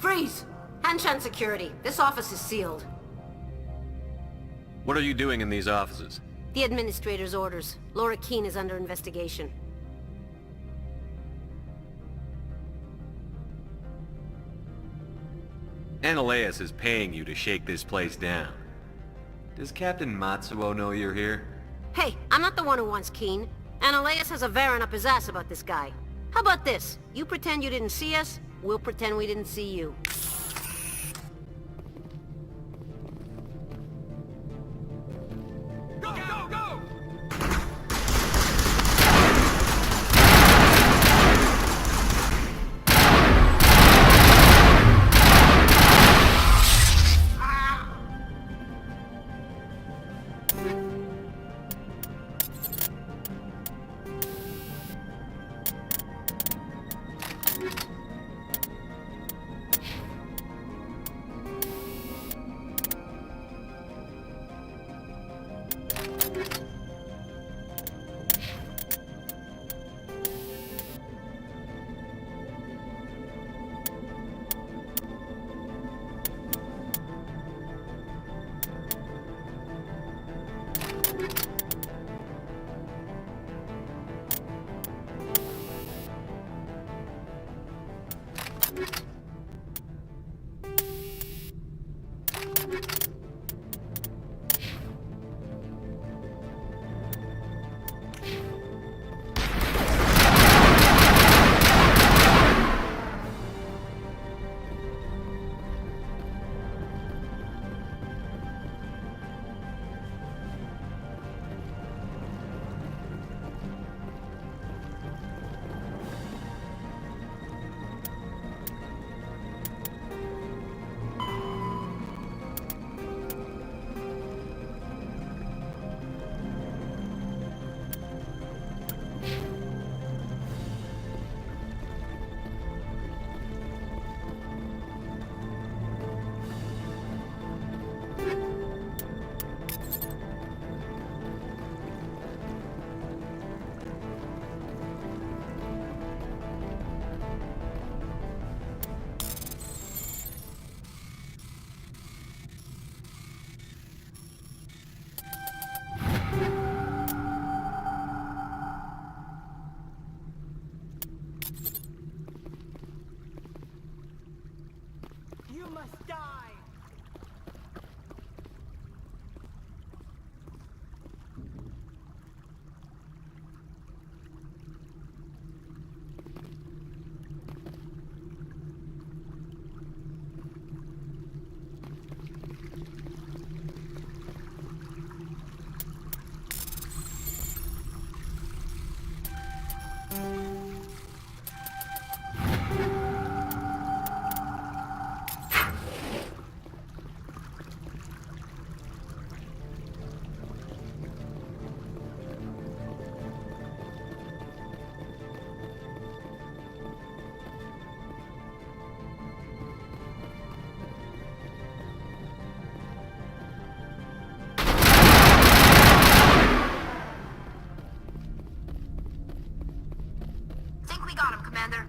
Freeze! Hanshan security. This office is sealed. What are you doing in these offices? The administrator's orders. Laura Keene is under investigation. Ananias is paying you to shake this place down. Does Captain Matsuo know you're here? Hey, I'm not the one who wants Keene. Ananias has a Varen up his ass about this guy. How about this? You pretend you didn't see us, we'll pretend we didn't see you. Go, go, go! You must die! Think we got him, Commander.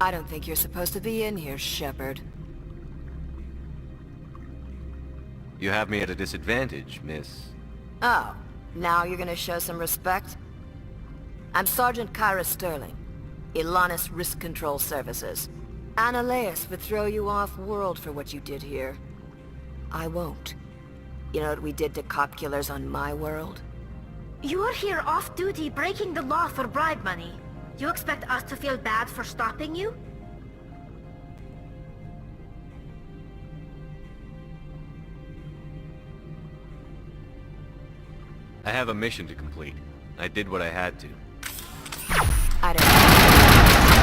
I don't think you're supposed to be in here, Shepard. You have me at a disadvantage, miss. Oh, now you're gonna show some respect? I'm Sergeant Kyra Sterling, Ilanis Risk Control Services. Annaleus would throw you off-world for what you did here. I won't. You know what we did to cop killers on my world? You're here off-duty breaking the law for bribe money. You expect us to feel bad for stopping you? I have a mission to complete. I did what I had to. I don't...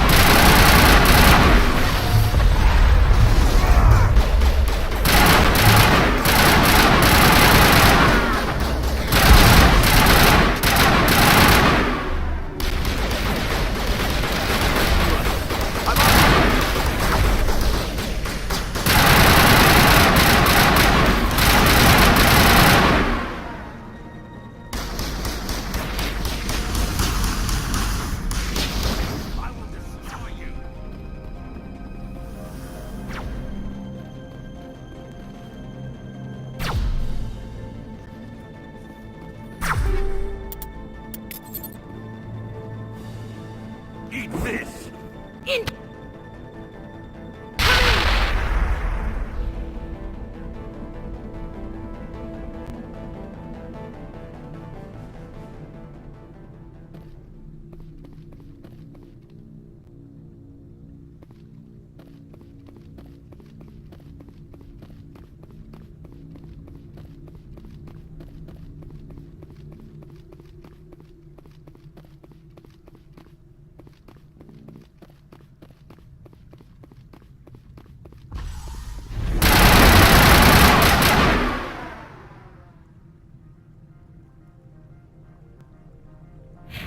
Eat this!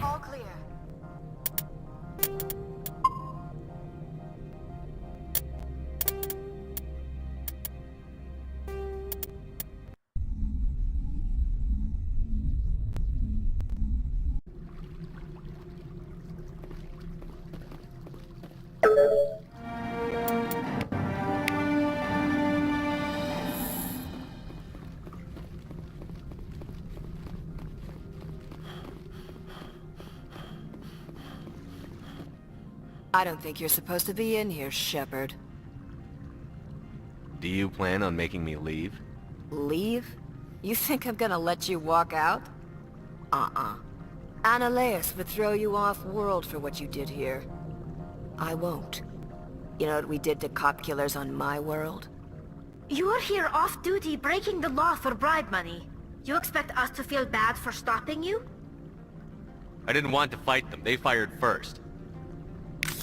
All clear. I don't think you're supposed to be in here, Shepard. Do you plan on making me leave? Leave? You think I'm gonna let you walk out? Uh-uh. Analeus would throw you off-world for what you did here. I won't. You know what we did to cop killers on my world? You're here off-duty breaking the law for bribe money. You expect us to feel bad for stopping you? I didn't want to fight them. They fired first.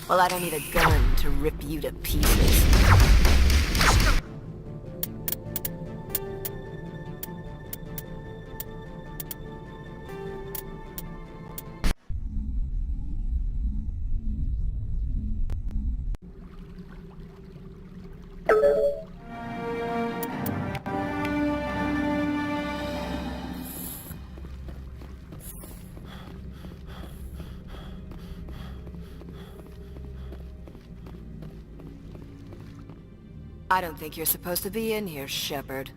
Well, I don't need a gun to rip you to pieces. I don't think you're supposed to be in here, Shepard.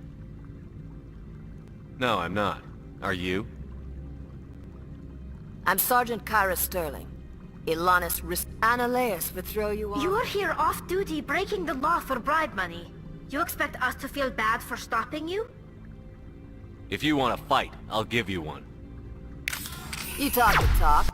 No, I'm not. Are you? I'm Sergeant Kyra Sterling. Ilanis Analeus would throw you off. You're here off-duty breaking the law for bribe money. You expect us to feel bad for stopping you? If you want to fight, I'll give you one. You talk the talk.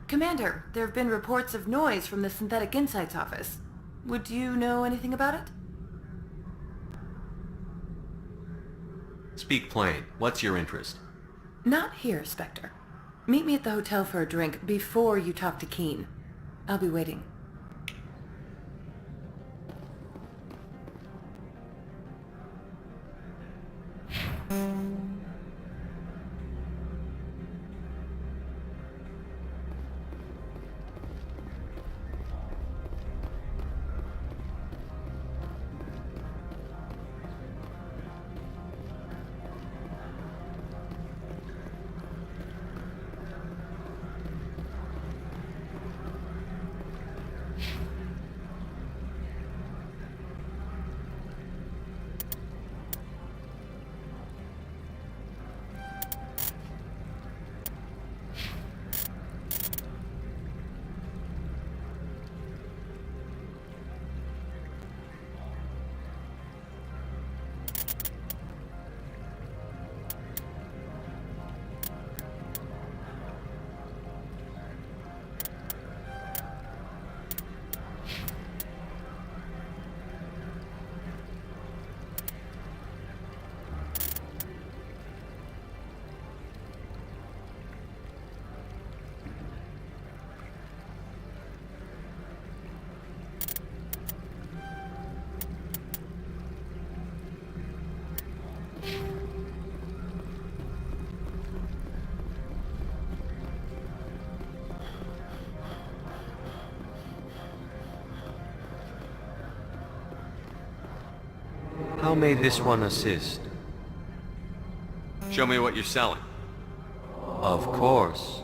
Commander, there have been reports of noise from the Synthetic Insights office. Would you know anything about it? Speak plain. What's your interest? Not here, Spectre. Meet me at the hotel for a drink before you talk to Keen. I'll be waiting. How may this one assist? Show me what you're selling. Of course.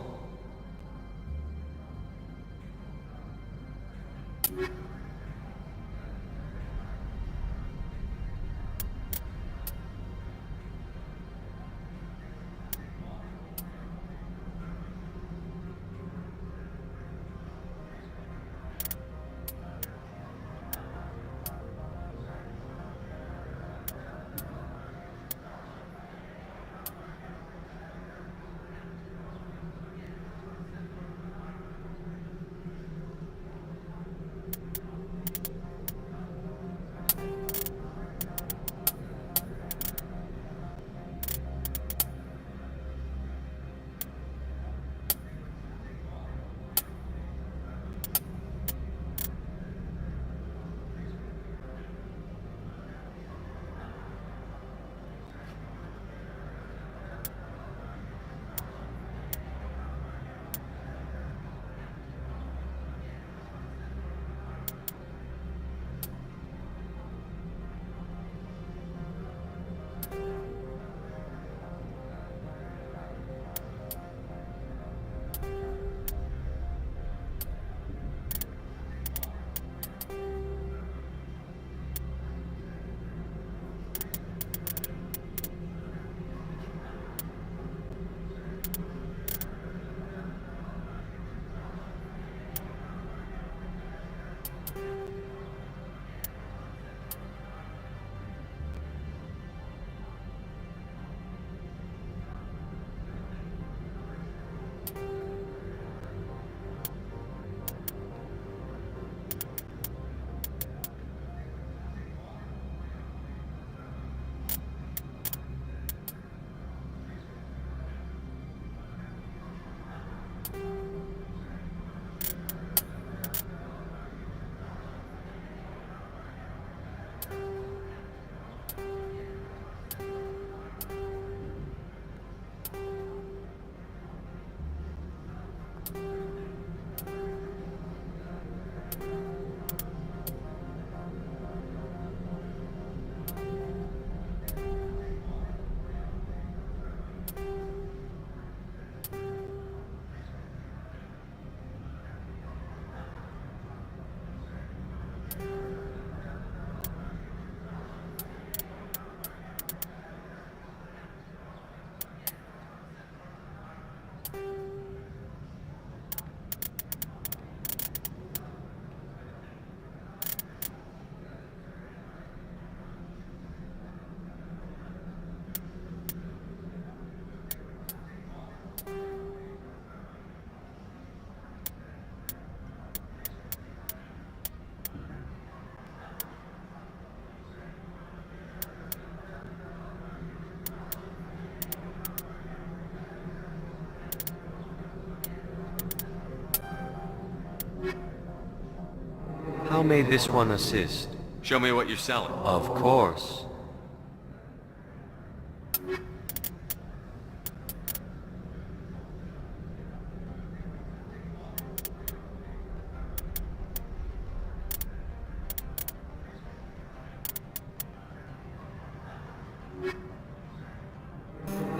How may this one assist? Show me what you're selling. Of course.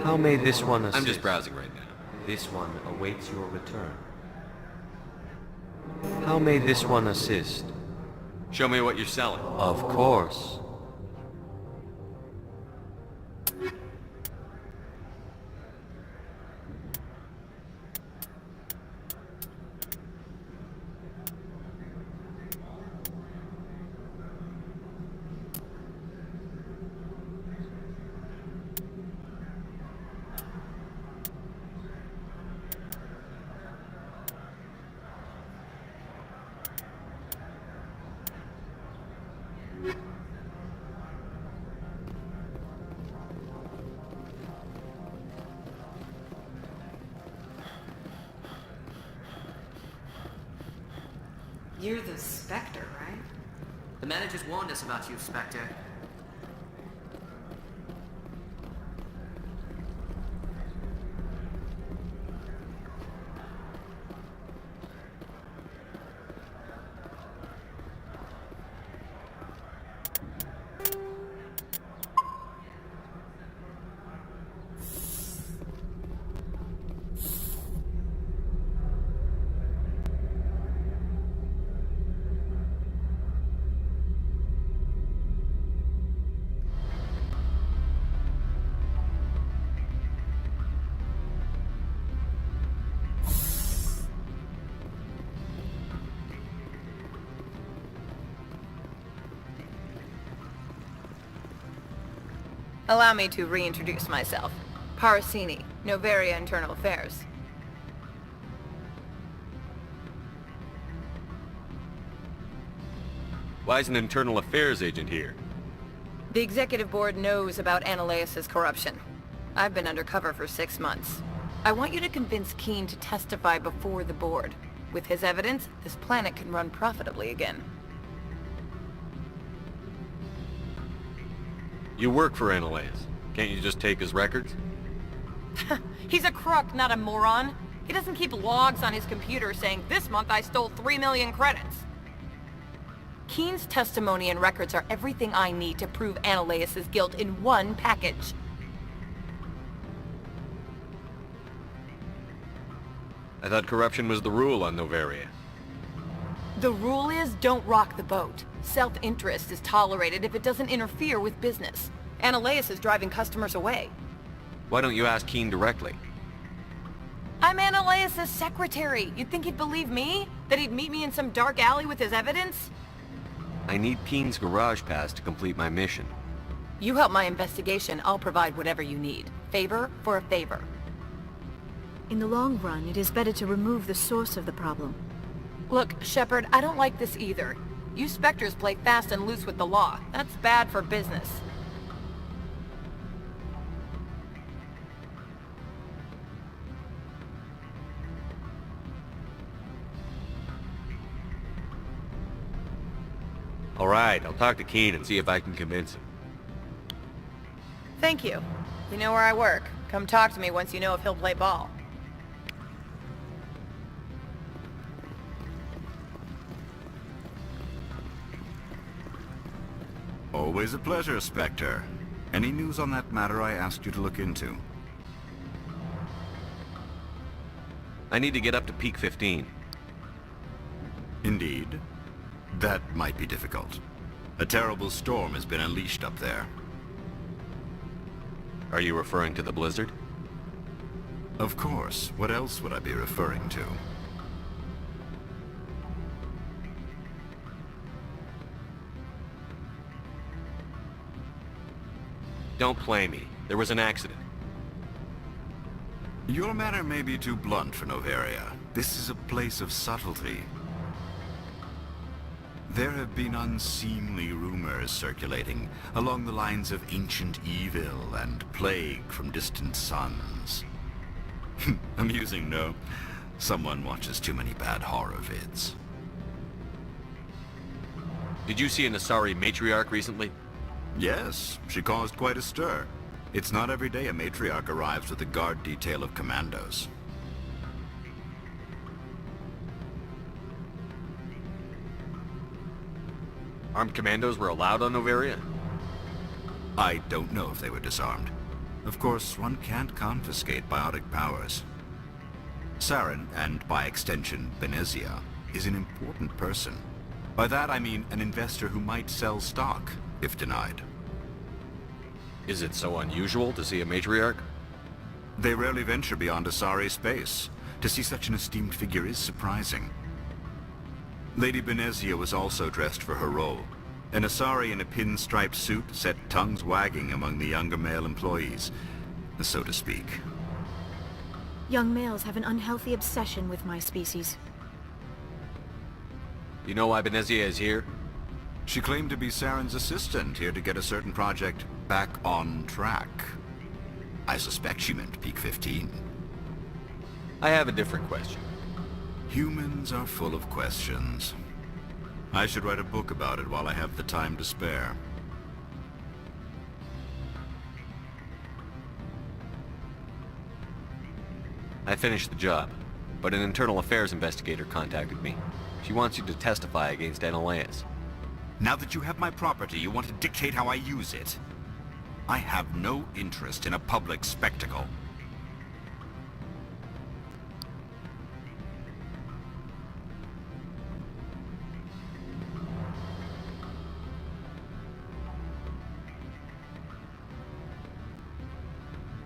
How may this one assist? I'm just browsing right now. This one awaits your return. How may this one assist? Show me what you're selling. Of course. You're the Spectre, right? The managers warned us about you, Spectre. Allow me to reintroduce myself. Parasini, Novaria Internal Affairs. Why is an internal affairs agent here? The executive board knows about Ananias' corruption. I've been undercover for 6 months. I want you to convince Keene to testify before the board. With his evidence, this planet can run profitably again. You work for Ananias. Can't you just take his records? He's a crook, not a moron. He doesn't keep logs on his computer saying, "This month I stole 3 million credits." Keene's testimony and records are everything I need to prove Ananias' guilt in one package. I thought corruption was the rule on Novaria. The rule is, don't rock the boat. Self-interest is tolerated if it doesn't interfere with business. Ananias is driving customers away. Why don't you ask Keene directly? I'm Ananias' secretary. You'd think he'd believe me? That he'd meet me in some dark alley with his evidence? I need Keene's garage pass to complete my mission. You help my investigation, I'll provide whatever you need. Favor for a favor. In the long run, it is better to remove the source of the problem. Look, Shepard, I don't like this either. You Spectres play fast and loose with the law. That's bad for business. All right, I'll talk to Keene and see if I can convince him. Thank you. You know where I work. Come talk to me once you know if he'll play ball. Always a pleasure, Spectre. Any news on that matter I asked you to look into? I need to get up to peak 15. Indeed. That might be difficult. A terrible storm has been unleashed up there. Are you referring to the blizzard? Of course. What else would I be referring to? Don't play me. There was an accident. Your manner may be too blunt for Novaria. This is a place of subtlety. There have been unseemly rumors circulating along the lines of ancient evil and plague from distant suns. Amusing, no? Someone watches too many bad horror vids. Did you see an Asari matriarch recently? Yes, she caused quite a stir. It's not every day a matriarch arrives with a guard detail of commandos. Armed commandos were allowed on Noveria? I don't know if they were disarmed. Of course, one can't confiscate biotic powers. Saren, and by extension, Benezia, is an important person. By that I mean an investor who might sell stock, if denied. Is it so unusual to see a matriarch? They rarely venture beyond Asari space. To see such an esteemed figure is surprising. Lady Benezia was also dressed for her role. An Asari in a pinstriped suit set tongues wagging among the younger male employees, so to speak. Young males have an unhealthy obsession with my species. You know why Benezia is here? She claimed to be Saren's assistant, here to get a certain project back on track. I suspect she meant Peak 15. I have a different question. Humans are full of questions. I should write a book about it while I have the time to spare. I finished the job, but an internal affairs investigator contacted me. She wants you to testify against Analeus. Now that you have my property, you want to dictate how I use it. I have no interest in a public spectacle.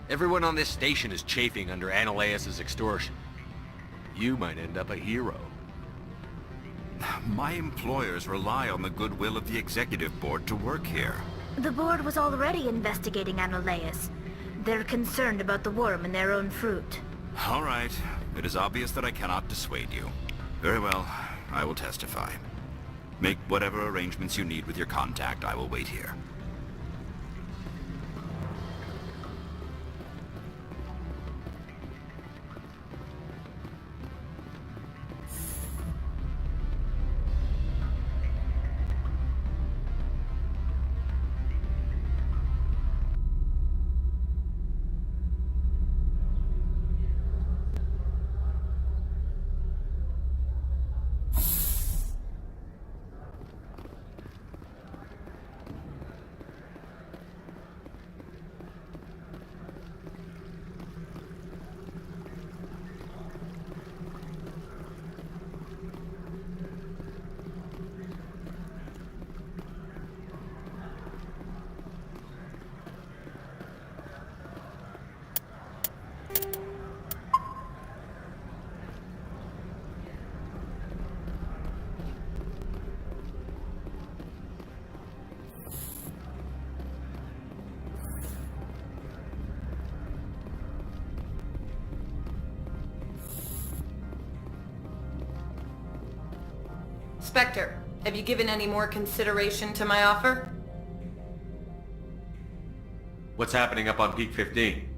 Everyone on this station is chafing under Analeus' extortion. You might end up a hero. My employers rely on the goodwill of the executive board to work here. The board was already investigating Analeus. They're concerned about the worm in their own fruit. All right. It is obvious that I cannot dissuade you. Very well. I will testify. Make whatever arrangements you need with your contact. I will wait here. Spectre, have you given any more consideration to my offer? What's happening up on Peak 15?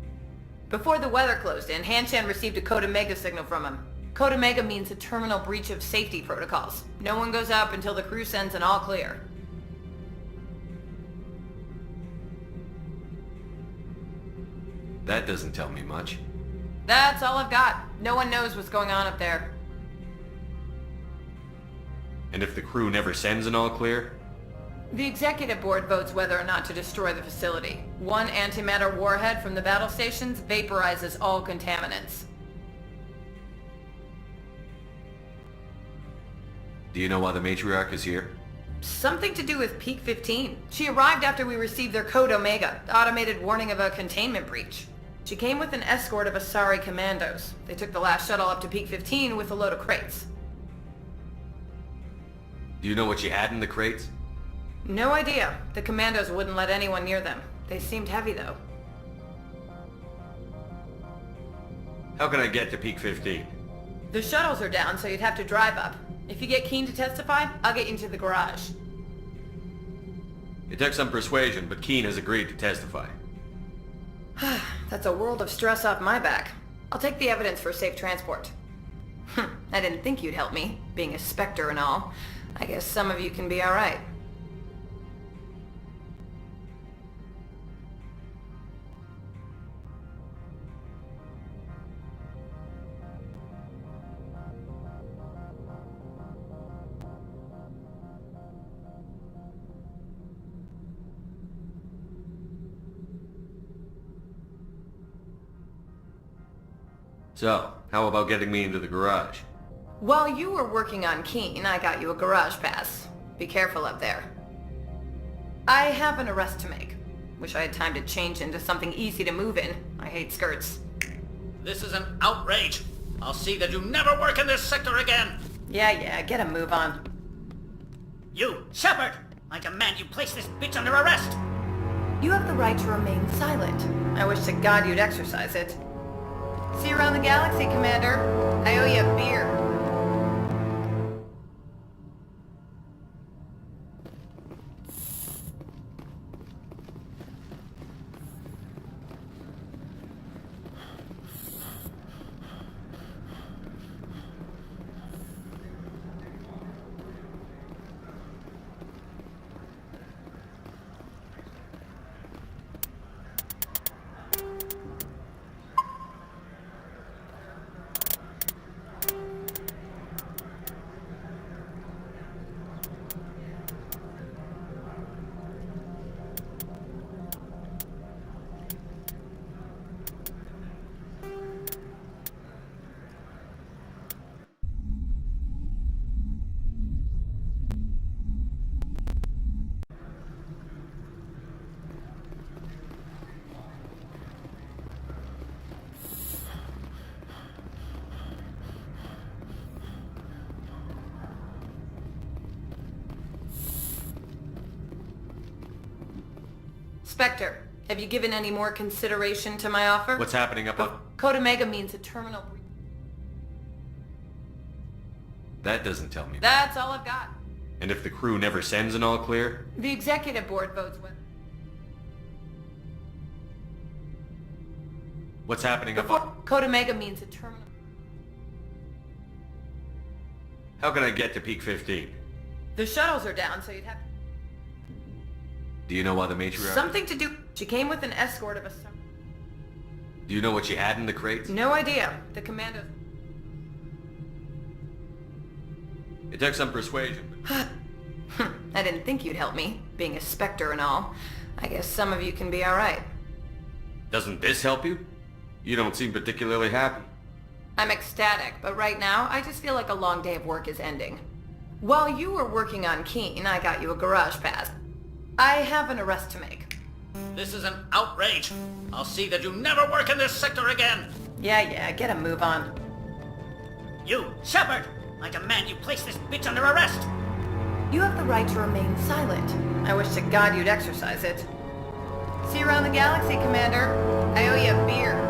Before the weather closed in, Hanshan received a Code Omega signal from him. Code Omega means a terminal breach of safety protocols. No one goes up until the crew sends an all clear. That doesn't tell me much. That's all I've got. No one knows what's going on up there. And if the crew never sends an all clear? The executive board votes whether or not to destroy the facility. One antimatter warhead from the battle stations vaporizes all contaminants. Do you know why the matriarch is here? Something to do with Peak 15. She arrived after we received their Code Omega, automated warning of a containment breach. She came with an escort of Asari commandos. They took the last shuttle up to Peak 15 with a load of crates. Do you know what you had in the crates? No idea. The commandos wouldn't let anyone near them. They seemed heavy, though. How can I get to Peak 15? The shuttles are down, so you'd have to drive up. If you get Keen to testify, I'll get you into the garage. It took some persuasion, but Keen has agreed to testify. That's a world of stress off my back. I'll take the evidence for safe transport. I didn't think you'd help me, being a Spectre and all. I guess some of you can be alright. So, how about getting me into the garage? While you were working on Keen, I got you a garage pass. Be careful up there. I have an arrest to make. Wish I had time to change into something easy to move in. I hate skirts. This is an outrage. I'll see that you never work in this sector again. Yeah, get a move on. You, Shepard! I demand you place this bitch under arrest! You have the right to remain silent. I wish to God you'd exercise it. See you around the galaxy, Commander. I owe you a beer. Spectre, have you given any more consideration to my offer? What's happening up on... Code Omega means a terminal... That doesn't tell me. That's all I've got. And if the crew never sends an all clear? The executive board votes with... What's happening up on... Code Omega means a terminal... How can I get to Peak 15? The shuttles are down, so you'd have... Do you know why the matriarch... Something to do... She came with an escort of a... Do you know what she had in the crates? No idea. The commandos... It took some persuasion. I didn't think you'd help me, being a Spectre and all. I guess some of you can be alright. Doesn't this help you? You don't seem particularly happy. I'm ecstatic, but right now, I just feel like a long day of work is ending. While you were working on Keen, I got you a garage pass. I have an arrest to make. This is an outrage. I'll see that you never work in this sector again. Yeah, get a move on. You, Shepard! I demand you place this bitch under arrest! You have the right to remain silent. I wish to God you'd exercise it. See you around the galaxy, Commander. I owe you a beer.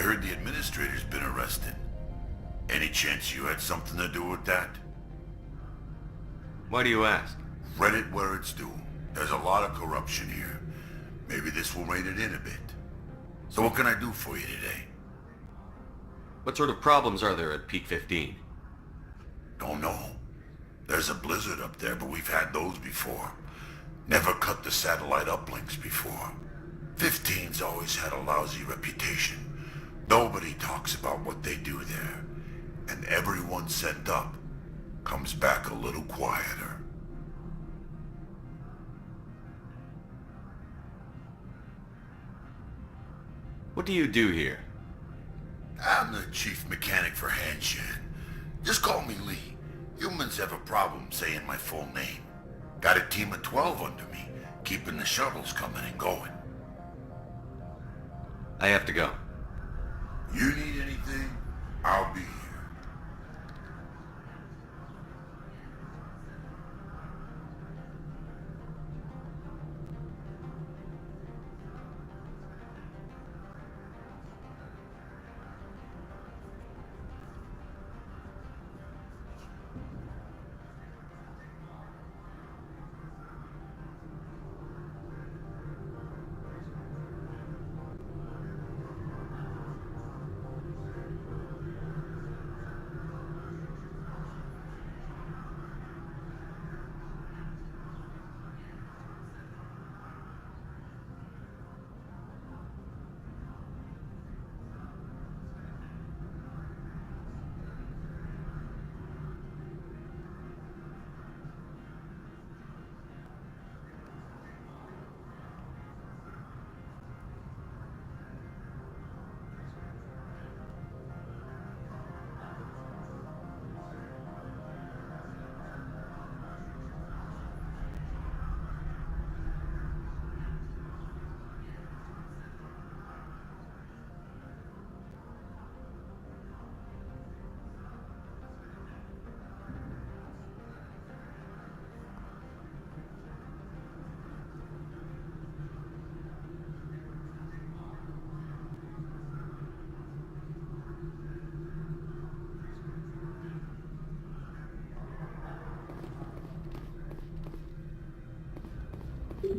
heard the administrator's been arrested. Any chance you had something to do with that? Why do you ask? Read it where it's due. There's a lot of corruption here. Maybe this will rein it in a bit. So what can I do for you today? What sort of problems are there at pt.10? Don't know. There's a blizzard up there, but we've had those before. Never cut the satellite uplinks before. 15's always had a lousy reputation. Nobody talks about what they do there. And everyone sent up comes back a little quieter. What do you do here? I'm the chief mechanic for Hanshin. Just call me Lee. Humans have a problem saying my full name. Got a team of 12 under me, keeping the shuttles coming and going. I have to go. You need anything, I'll be here.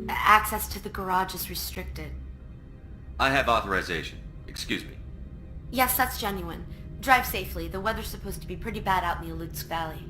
Access to the garage is restricted. I have authorization. Excuse me. Yes, that's genuine. Drive safely. The weather's supposed to be pretty bad out in the Alutsk Valley.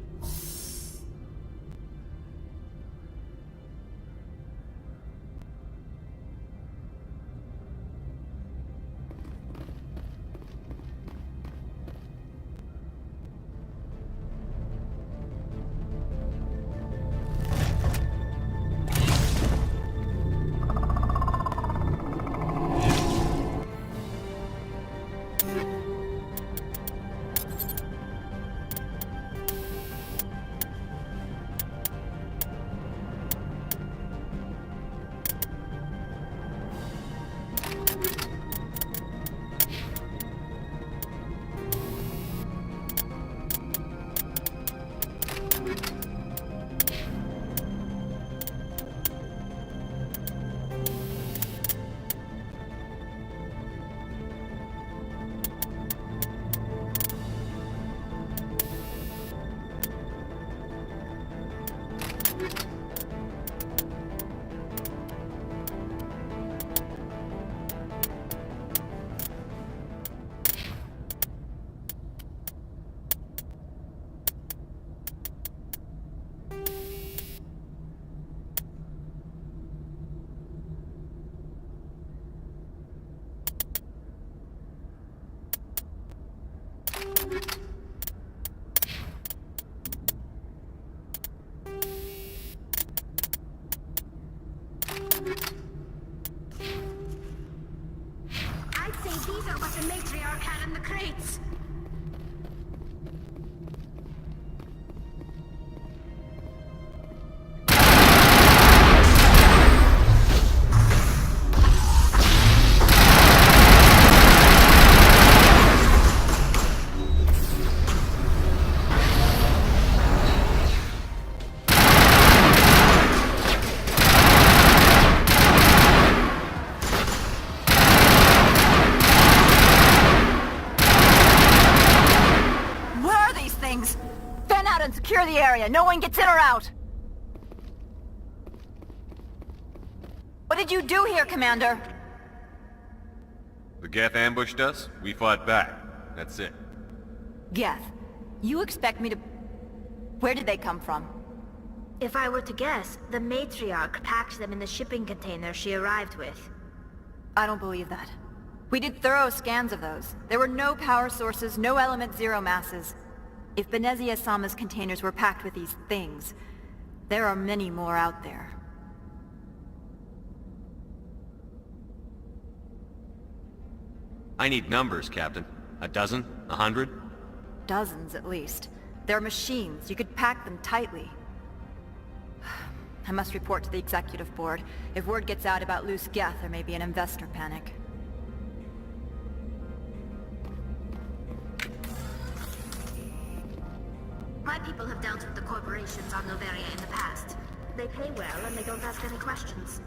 I'd say these are what the matriarch had in the crates. area. No one gets in or out. What did you do here, Commander? The Geth ambushed us, we fought back. That's it. Geth, you expect me to... Where did they come from? If I were to guess, the matriarch packed them in the shipping container she arrived with. I don't believe that. We did thorough scans of those. There were no power sources, no element zero masses. If Benezia Sama's containers were packed with these things, there are many more out there. I need numbers, Captain. A dozen? 100? Dozens, at least. They're machines. You could pack them tightly. I must report to the executive board. If word gets out about loose Geth, there may be an investor panic. My people have dealt with the corporations on Noveria in the past. They pay well and they don't ask any questions.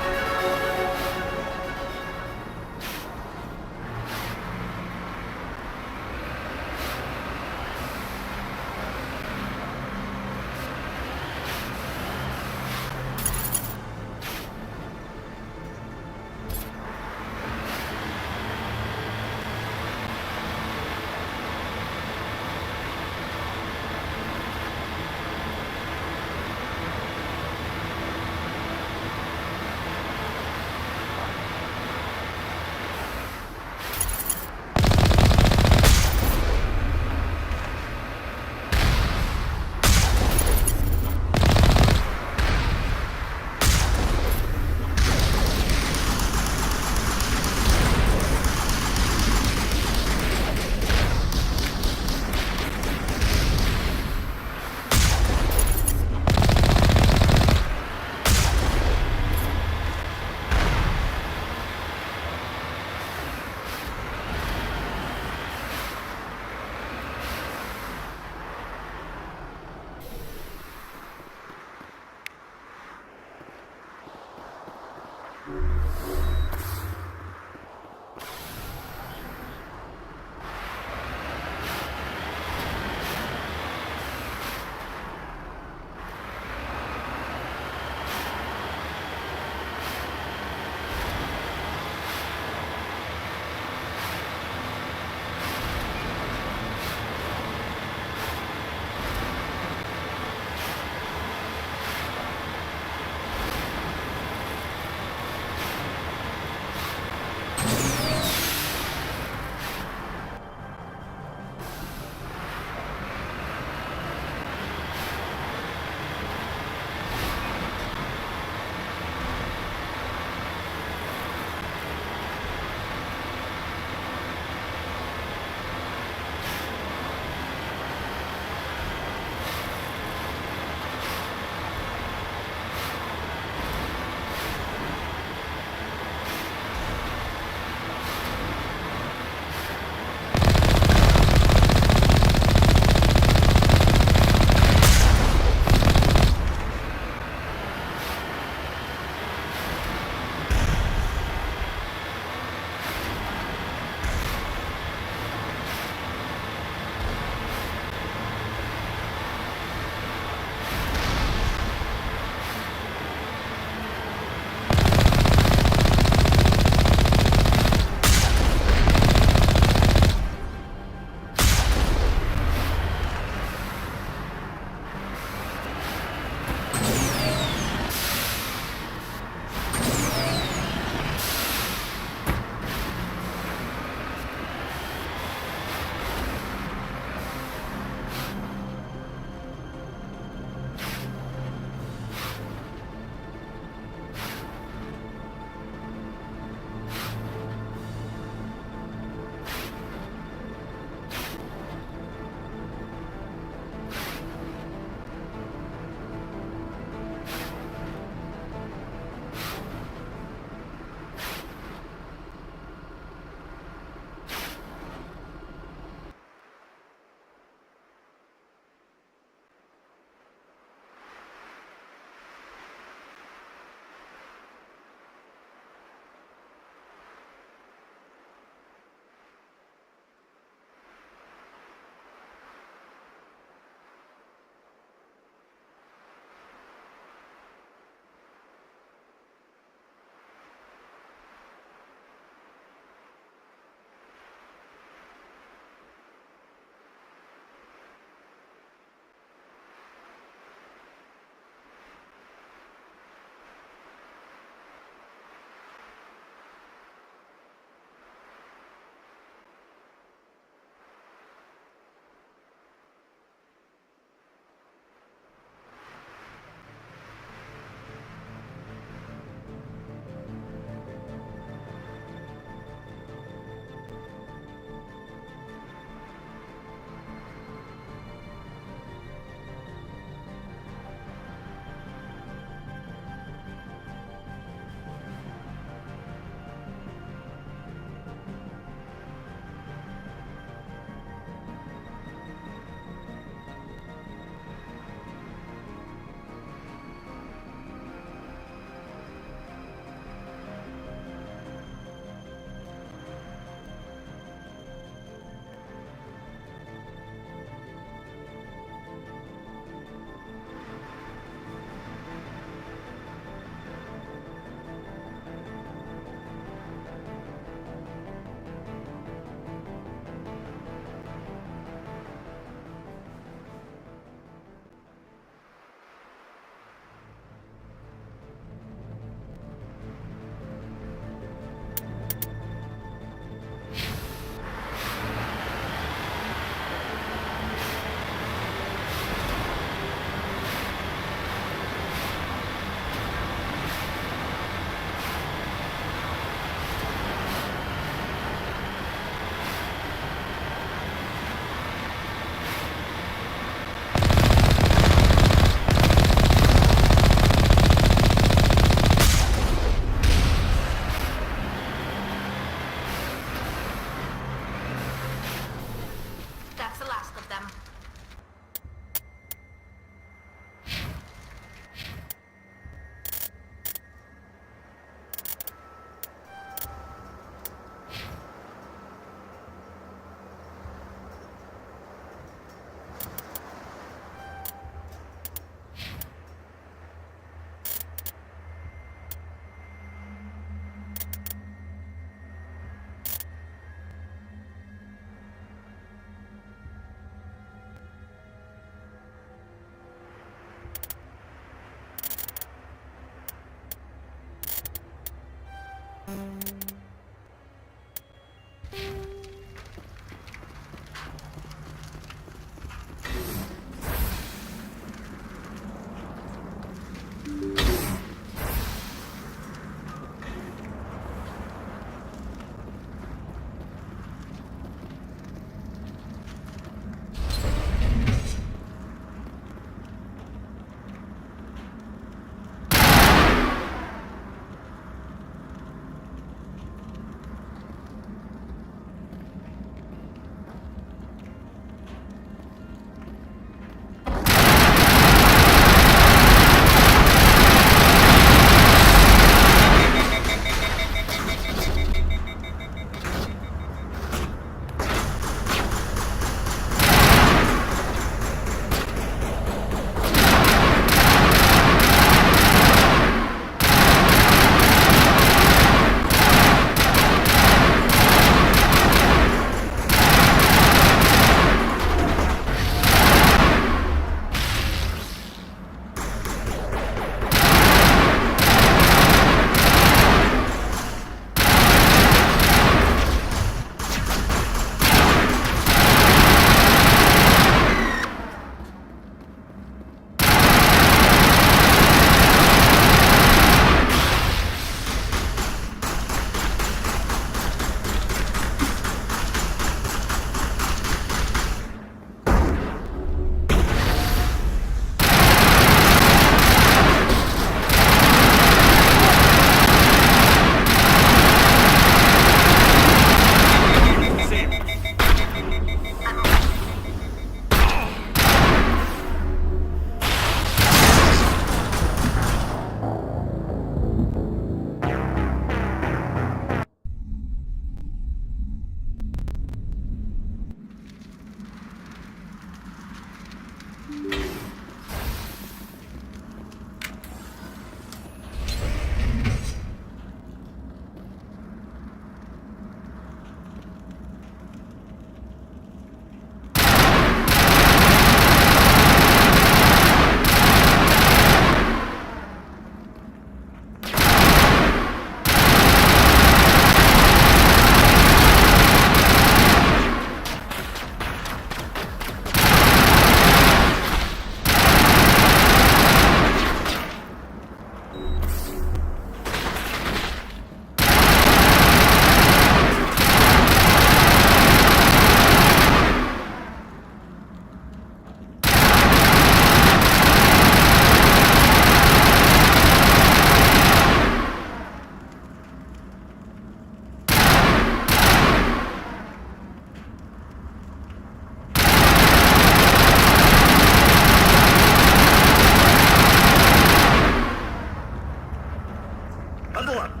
level up!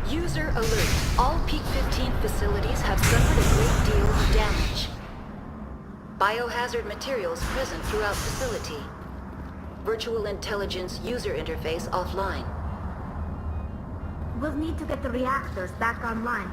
User alert. All Peak 15 facilities have suffered a great deal of damage. Biohazard materials present throughout facility. Virtual intelligence user interface offline. We'll need to get the reactors back online.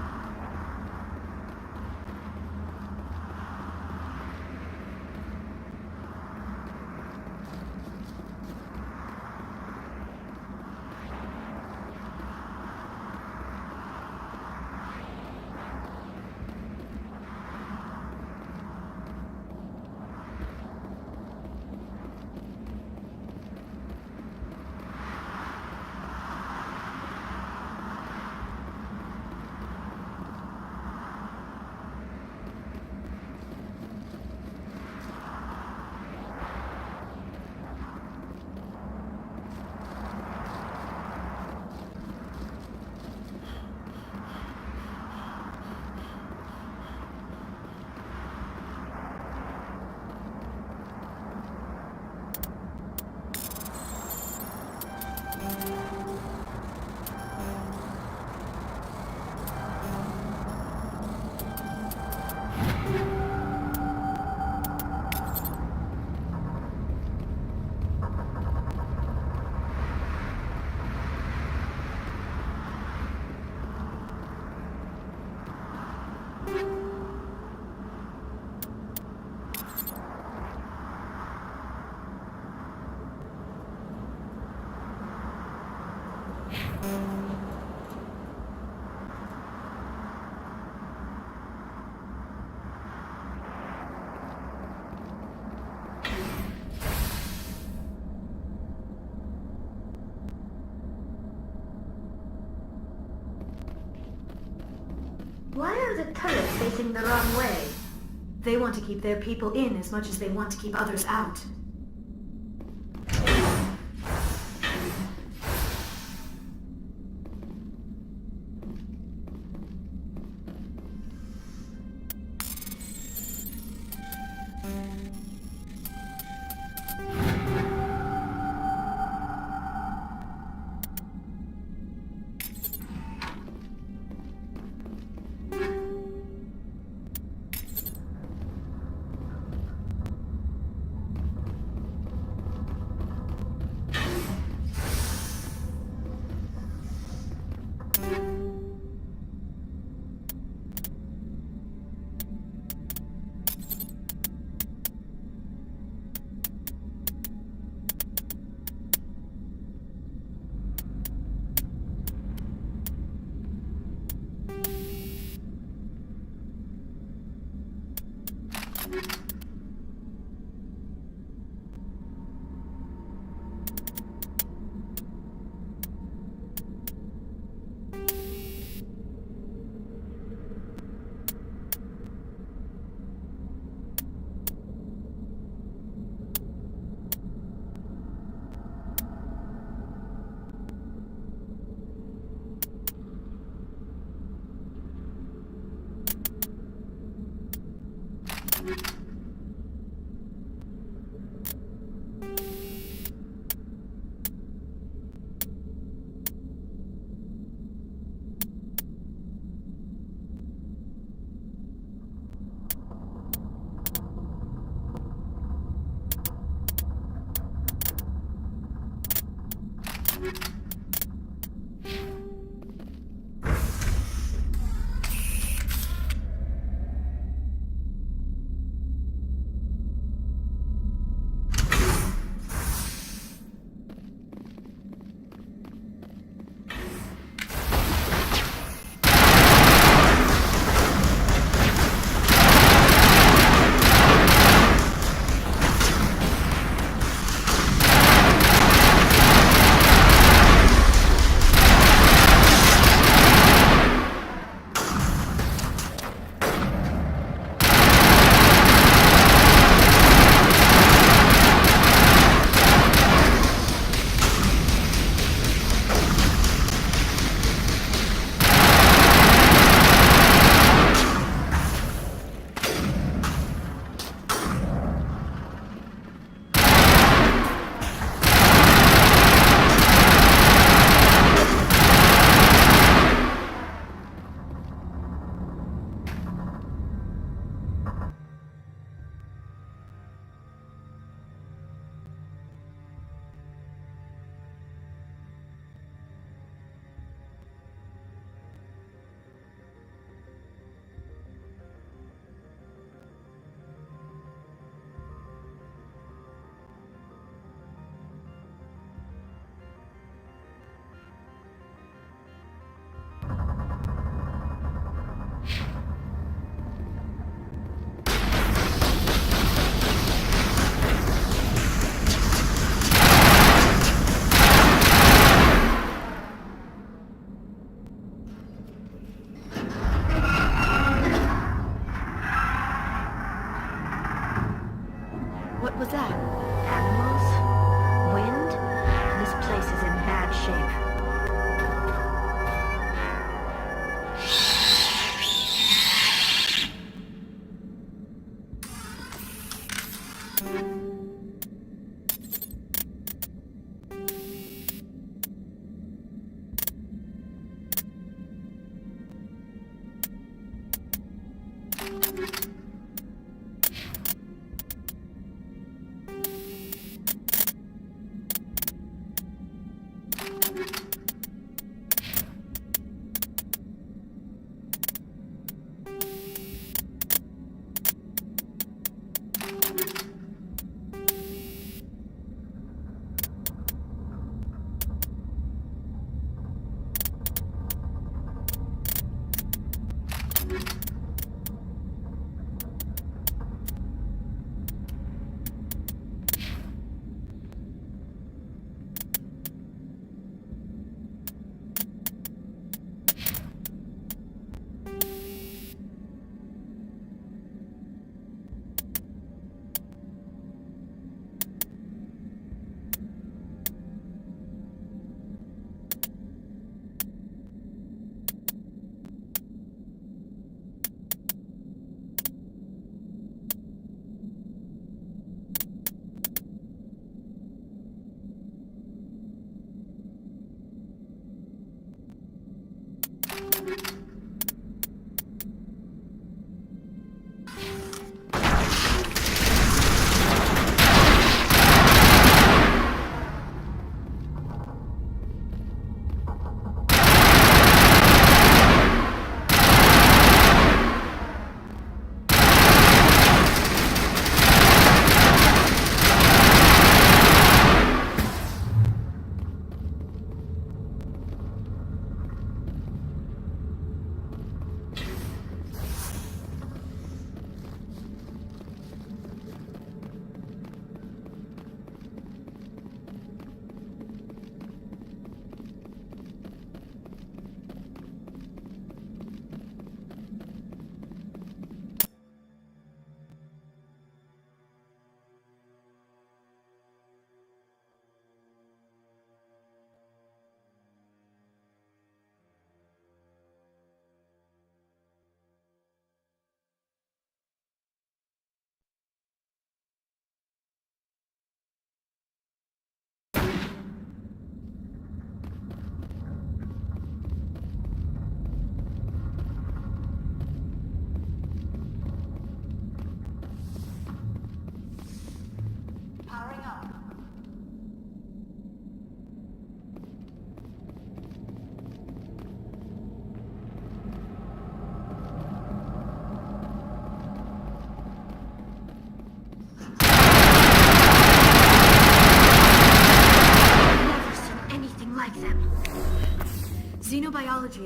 Why are the turrets facing the wrong way? They want to keep their people in as much as they want to keep others out.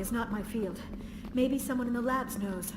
Technology is not my field. Maybe someone in the labs knows.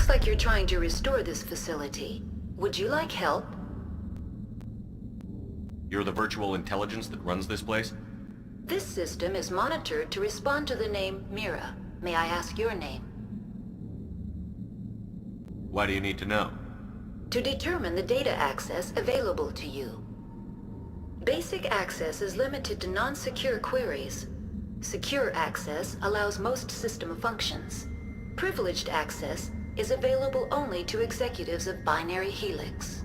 Looks like you're trying to restore this facility. Would you like help? You're the virtual intelligence that runs this place? This system is monitored to respond to the name Mira. May I ask your name? Why do you need to know? To determine the data access available to you. Basic access is limited to non-secure queries. Secure access allows most system functions. Privileged access is available only to executives of Binary Helix.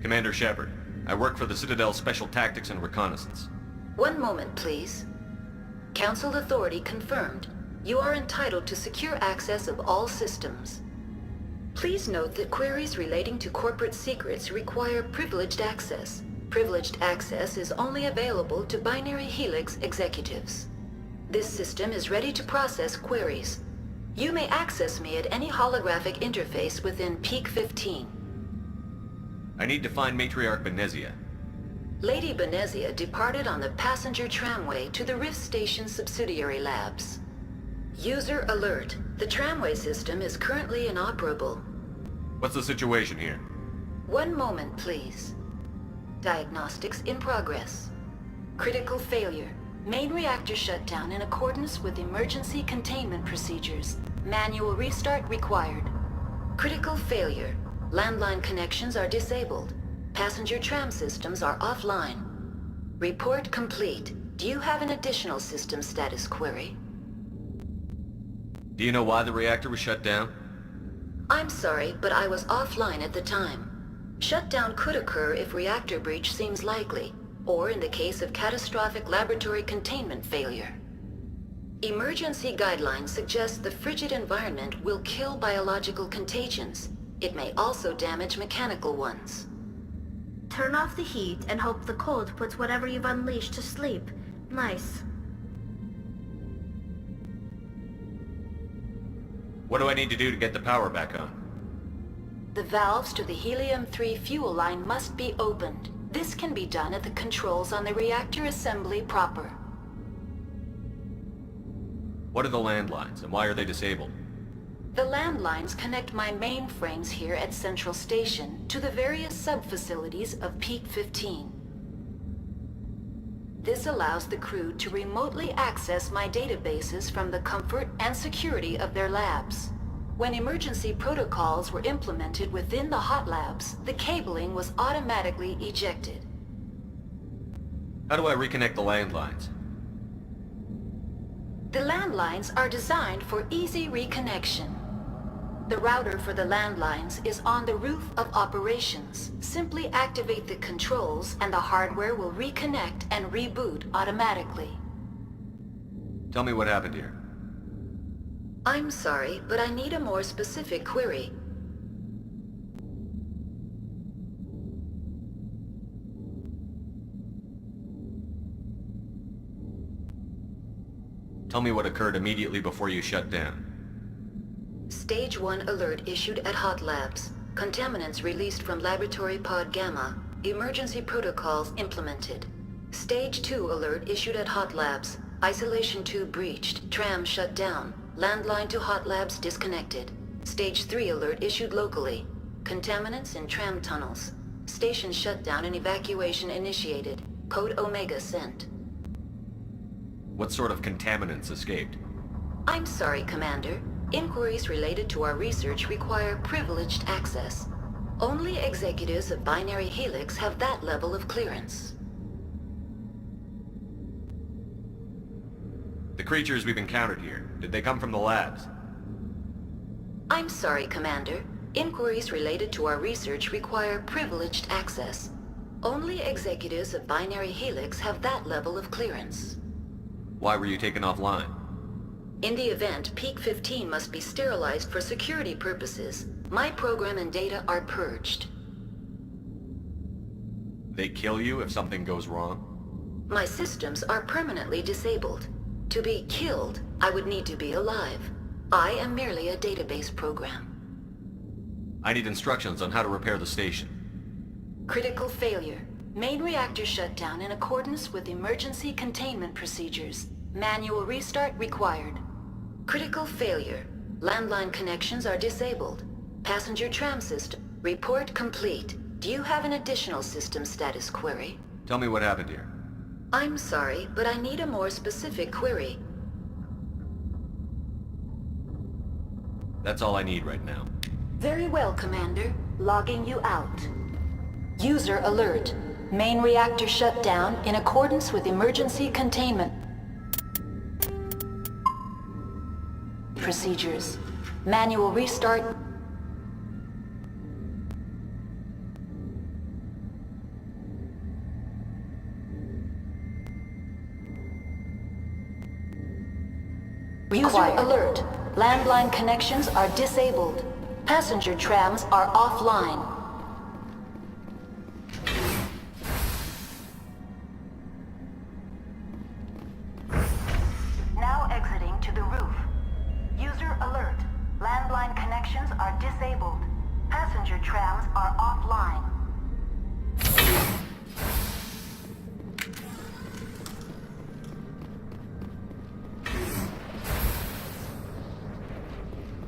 Commander Shepard, I work for the Citadel Special Tactics and Reconnaissance. One moment, please. Council authority confirmed. You are entitled to secure access of all systems. Please note that queries relating to corporate secrets require privileged access. Privileged access is only available to Binary Helix executives. This system is ready to process queries. You may access me at any holographic interface within pt.10. I need to find Matriarch Benezia. Lady Benezia departed on the passenger tramway to the Rift Station subsidiary labs. User alert. The tramway system is currently inoperable. What's the situation here? One moment, please. Diagnostics in progress. Critical failure. Main reactor shutdown in accordance with emergency containment procedures. Manual restart required. Critical failure. Landline connections are disabled. Passenger tram systems are offline. Report complete. Do you have an additional system status query? Do you know why the reactor was shut down? I'm sorry, but I was offline at the time. Shutdown could occur if reactor breach seems likely, or in the case of catastrophic laboratory containment failure. Emergency guidelines suggest the frigid environment will kill biological contagions. It may also damage mechanical ones. Turn off the heat and hope the cold puts whatever you've unleashed to sleep. Nice. What do I need to do to get the power back on? The valves to the helium-3 fuel line must be opened. This can be done at the controls on the reactor assembly proper. What are the landlines, and why are they disabled? The landlines connect my mainframes here at Central Station to the various sub-facilities of pt.10. This allows the crew to remotely access my databases from the comfort and security of their labs. When emergency protocols were implemented within the hot labs, the cabling was automatically ejected. How do I reconnect the landlines? The landlines are designed for easy reconnection. The router for the landlines is on the roof of operations. Simply activate the controls and the hardware will reconnect and reboot automatically. Tell me what happened here. I'm sorry, but I need a more specific query. Tell me what occurred immediately before you shut down. Stage 1 alert issued at Hot Labs. Contaminants released from Laboratory Pod Gamma. Emergency protocols implemented. Stage 2 alert issued at Hot Labs. Isolation tube breached. Tram shut down. Landline to Hot Labs disconnected. Stage 3 alert issued locally. Contaminants in tram tunnels. Station shutdown and evacuation initiated. Code Omega sent. What sort of contaminants escaped? I'm sorry, Commander. Inquiries related to our research require privileged access. Only executives of Binary Helix have that level of clearance. The creatures we've encountered here, did they come from the labs? I'm sorry, Commander. Inquiries related to our research require privileged access. Only executives of Binary Helix have that level of clearance. Why were you taken offline? In the event, pt.10 must be sterilized for security purposes. My program and data are purged. They kill you if something goes wrong? My systems are permanently disabled. To be killed, I would need to be alive. I am merely a database program. I need instructions on how to repair the station. Critical failure. Main reactor shut down in accordance with emergency containment procedures. Manual restart required. Critical failure. Landline connections are disabled. Passenger tram system. Report complete. Do you have an additional system status query? Tell me what happened here. I'm sorry, but I need a more specific query. That's all I need right now. Very well, Commander. Logging you out. User alert. Main reactor shut down in accordance with emergency containment procedures. Manual restart. User alert. Landline connections are disabled. Passenger trams are offline. Now exiting to the roof. User alert. Landline connections are disabled. Passenger trams are offline.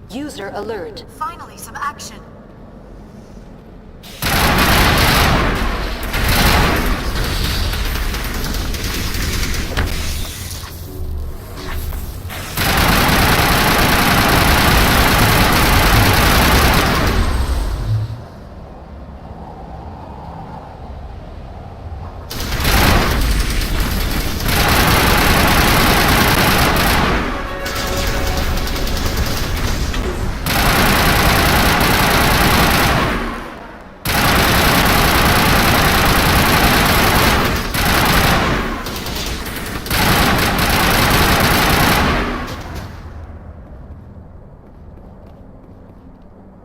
User alert. Finally, some action.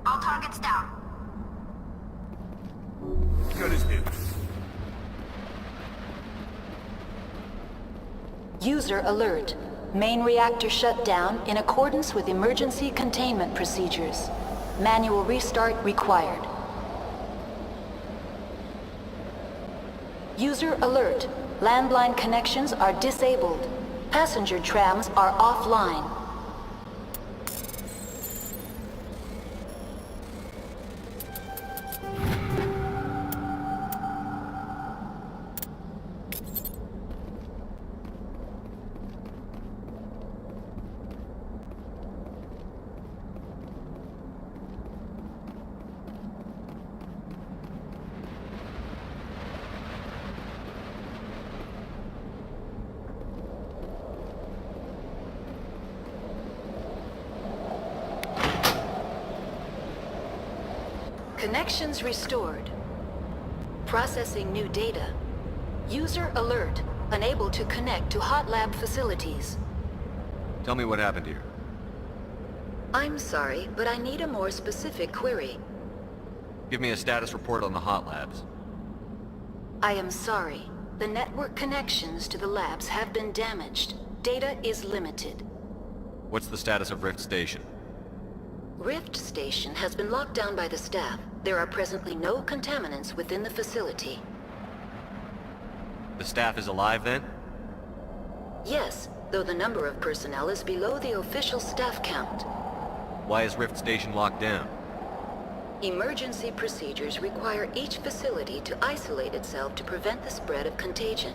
All targets down. Good as new. User alert. Main reactor shut down in accordance with emergency containment procedures. Manual restart required. User alert. Landline connections are disabled. Passenger trams are offline. Connections restored. Processing new data. User alert. Unable to connect to hot lab facilities. Tell me what happened here. I'm sorry, but I need a more specific query. Give me a status report on the hot labs. I am sorry. The network connections to the labs have been damaged. Data is limited. What's the status of Rift Station? Rift Station has been locked down by the staff. There are presently no contaminants within the facility. The staff is alive then? Yes, though the number of personnel is below the official staff count. Why is Rift Station locked down? Emergency procedures require each facility to isolate itself to prevent the spread of contagion.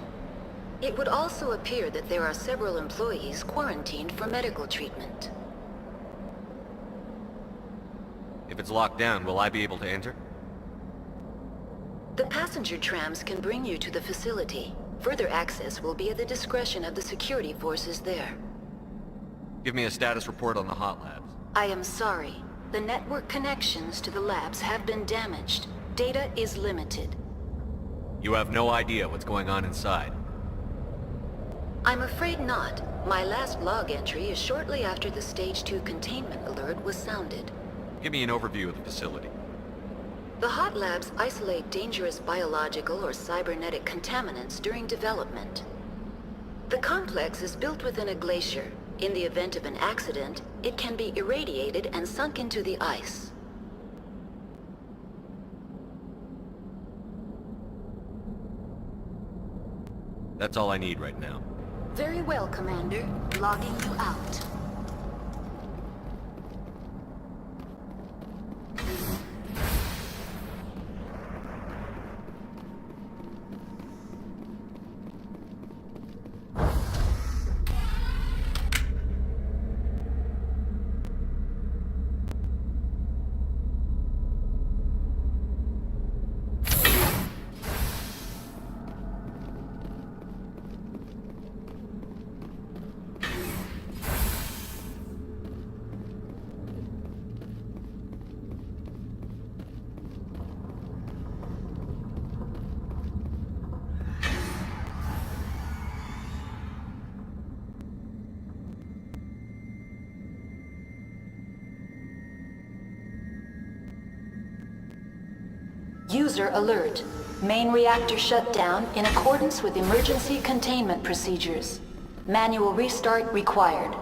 It would also appear that there are several employees quarantined for medical treatment. If it's locked down, will I be able to enter? The passenger trams can bring you to the facility. Further access will be at the discretion of the security forces there. Give me a status report on the hot labs. I am sorry. The network connections to the labs have been damaged. Data is limited. You have no idea what's going on inside. I'm afraid not. My last log entry is shortly after the Stage 2 containment alert was sounded. Give me an overview of the facility. The hot labs isolate dangerous biological or cybernetic contaminants during development. The complex is built within a glacier. In the event of an accident, it can be irradiated and sunk into the ice. That's all I need right now. Very well, Commander. Logging you out. User alert. Main reactor shut down in accordance with emergency containment procedures. Manual restart required.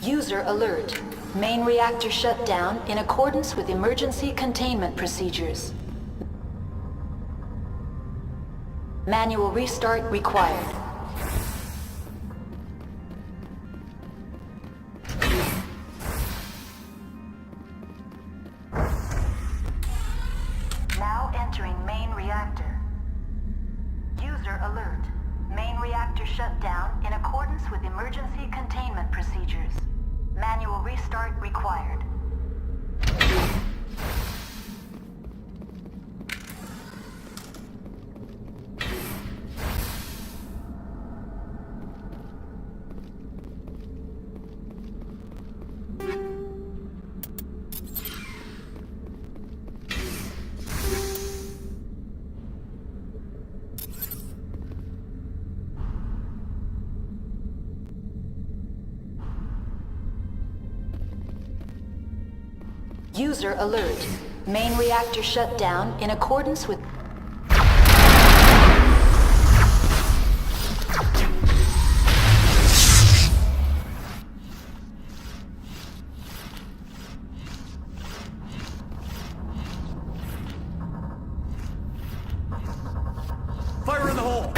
User alert. Main reactor shut down in accordance with emergency containment procedures. Manual restart required. Now entering main reactor. User alert. Main reactor shut down in accordance with emergency containment procedures. Manual restart required. User alert. Main reactor shut down in accordance with... Fire in the hole!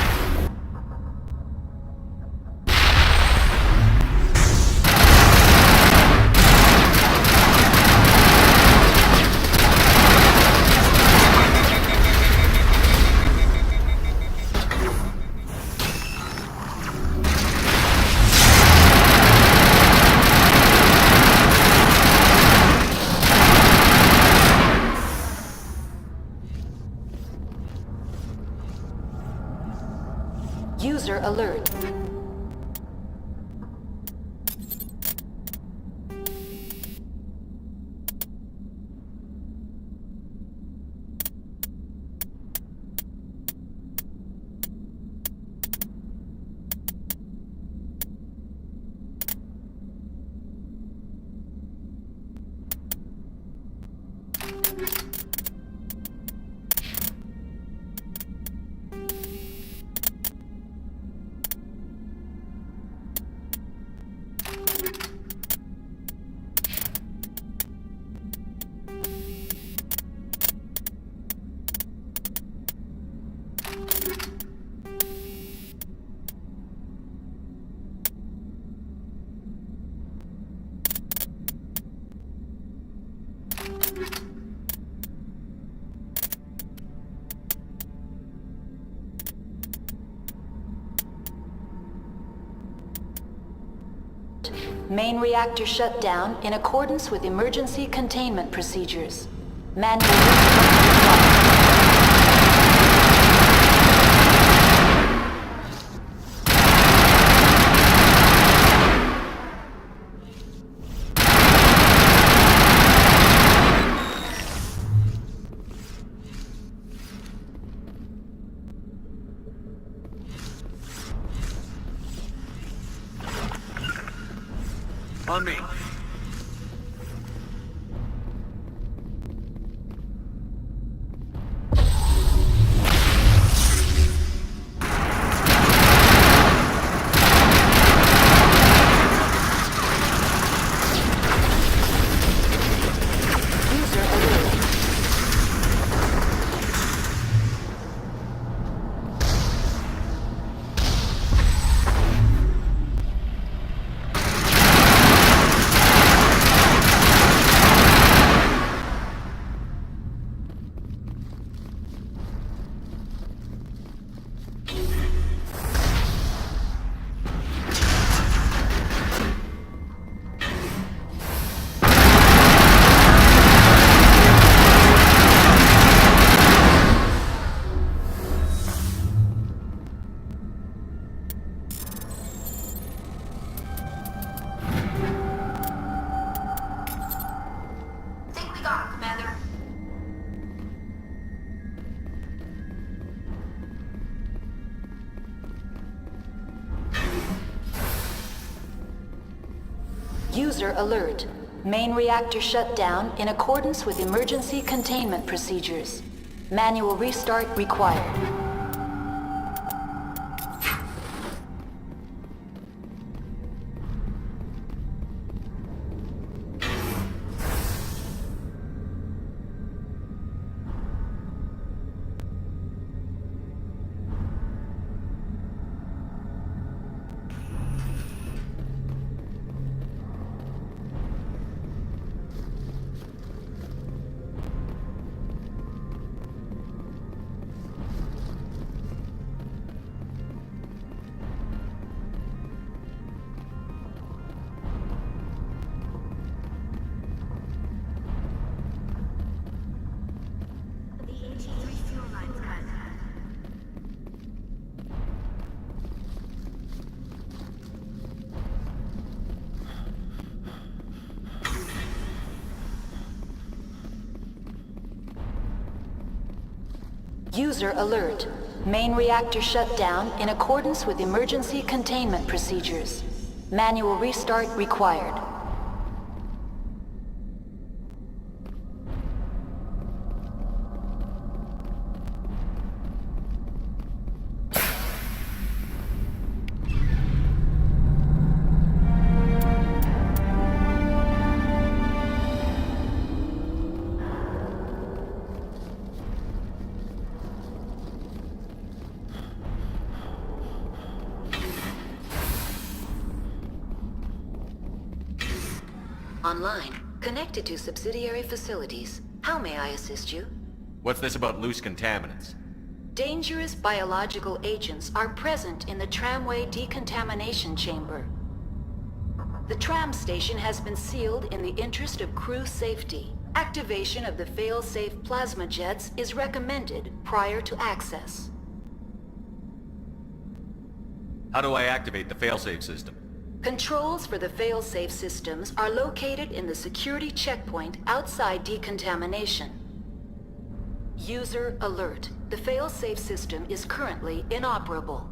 User alert. Main reactor shut down in accordance with emergency containment procedures. Manual On me. User alert. Main reactor shut down in accordance with emergency containment procedures. Manual restart required. User alert. Main reactor shut down in accordance with emergency containment procedures. Manual restart required. Online, connected to subsidiary facilities. How may I assist you? What's this about loose contaminants? Dangerous biological agents are present in the tramway decontamination chamber. The tram station has been sealed in the interest of crew safety. Activation of the fail-safe plasma jets is recommended prior to access. How do I activate the failsafe system? Controls for the fail-safe systems are located in the security checkpoint outside decontamination. User alert. The fail-safe system is currently inoperable.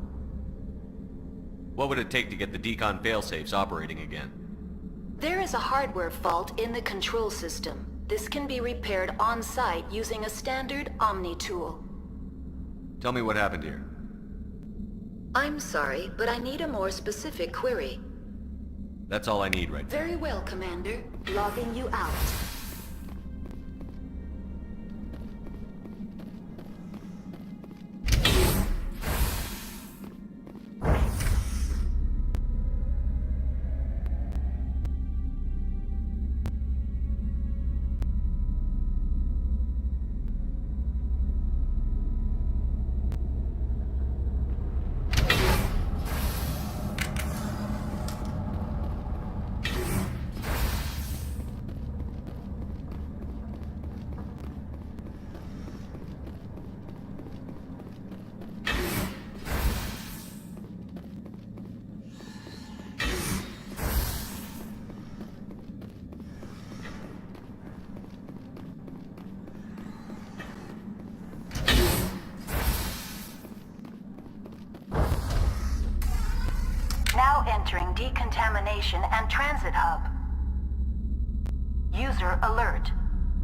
What would it take to get the decon failsafes operating again? There is a hardware fault in the control system. This can be repaired on-site using a standard Omni tool. Tell me what happened here. I'm sorry, but I need a more specific query. That's all I need right now. Very well, Commander. Logging you out. entering decontamination and transit hub. User alert.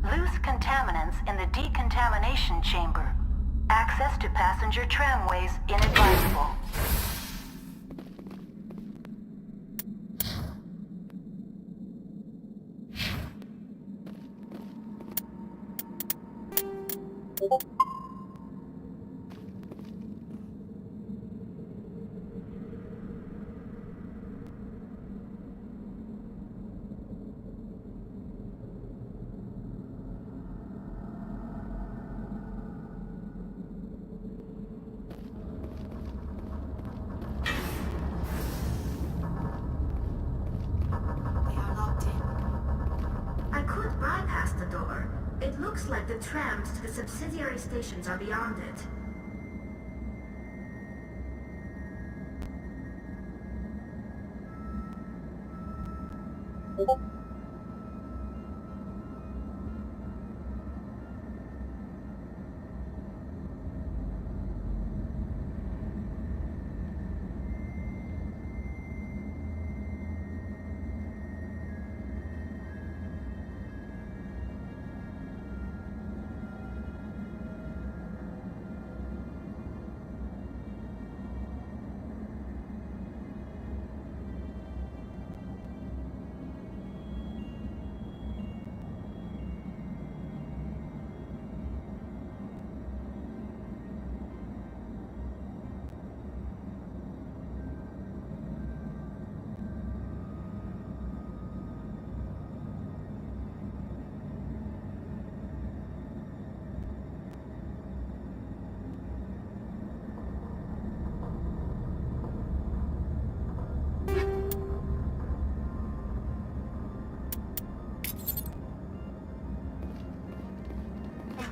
Loose contaminants in the decontamination chamber. Access to passenger tramways inadvisable. It looks like the trams to the subsidiary stations are beyond it.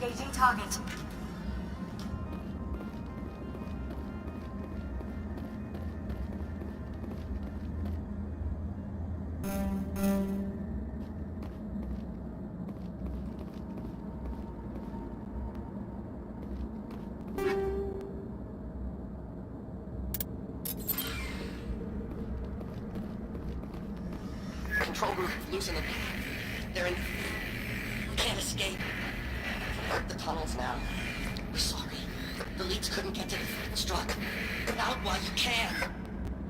Engaging target. Control group, loosen it. They're in... Can't escape. The tunnels now. We're sorry. The leads couldn't get to the struck. Get out while you can.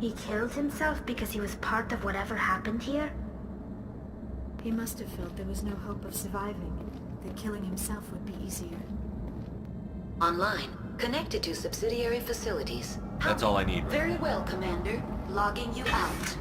He killed himself because he was part of whatever happened here? He must have felt there was no hope of surviving, that killing himself would be easier. Online. Connected to subsidiary facilities. That's all I need. Very well, Commander. Logging you out.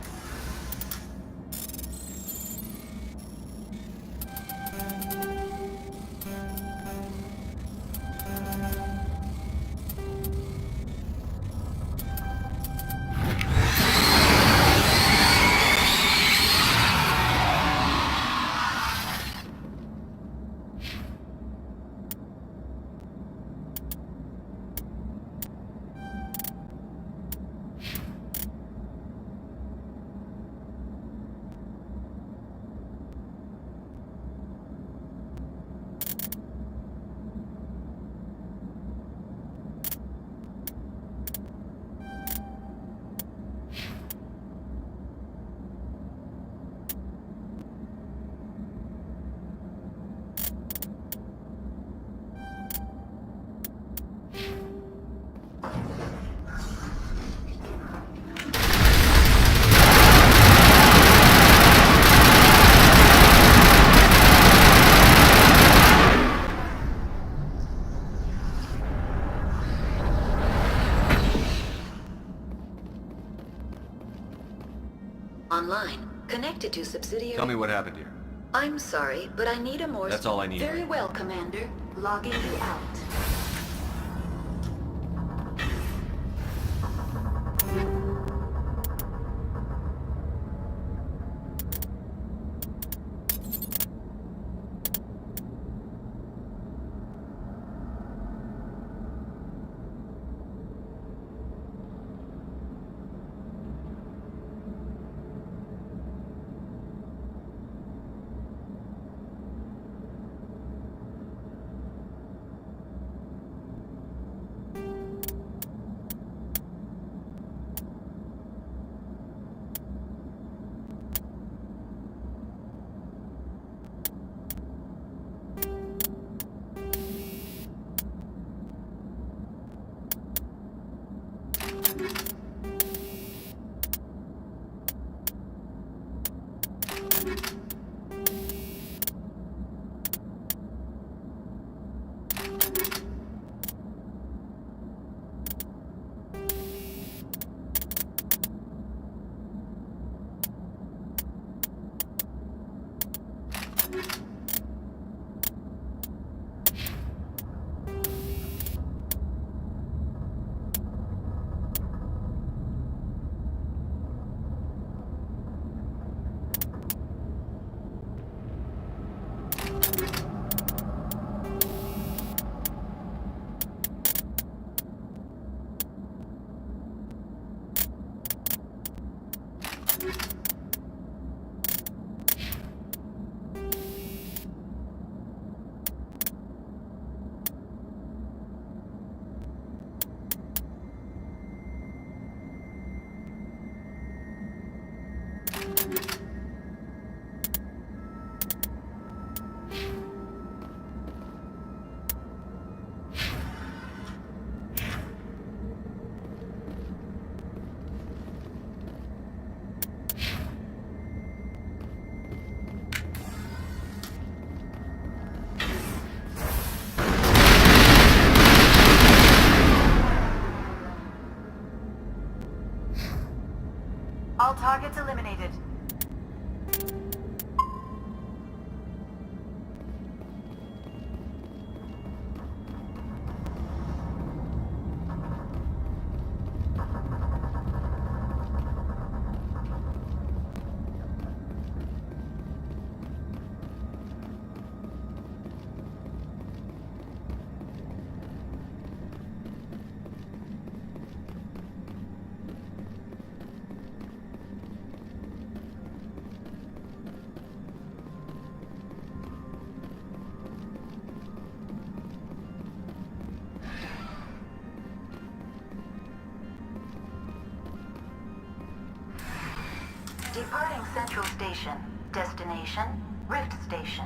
Online. Connected to subsidiary... Tell me what happened here. I'm sorry, but I need a more... That's all I need. Very well, Commander. Logging you out. All targets eliminated. Departing Central Station. Destination, Rift Station.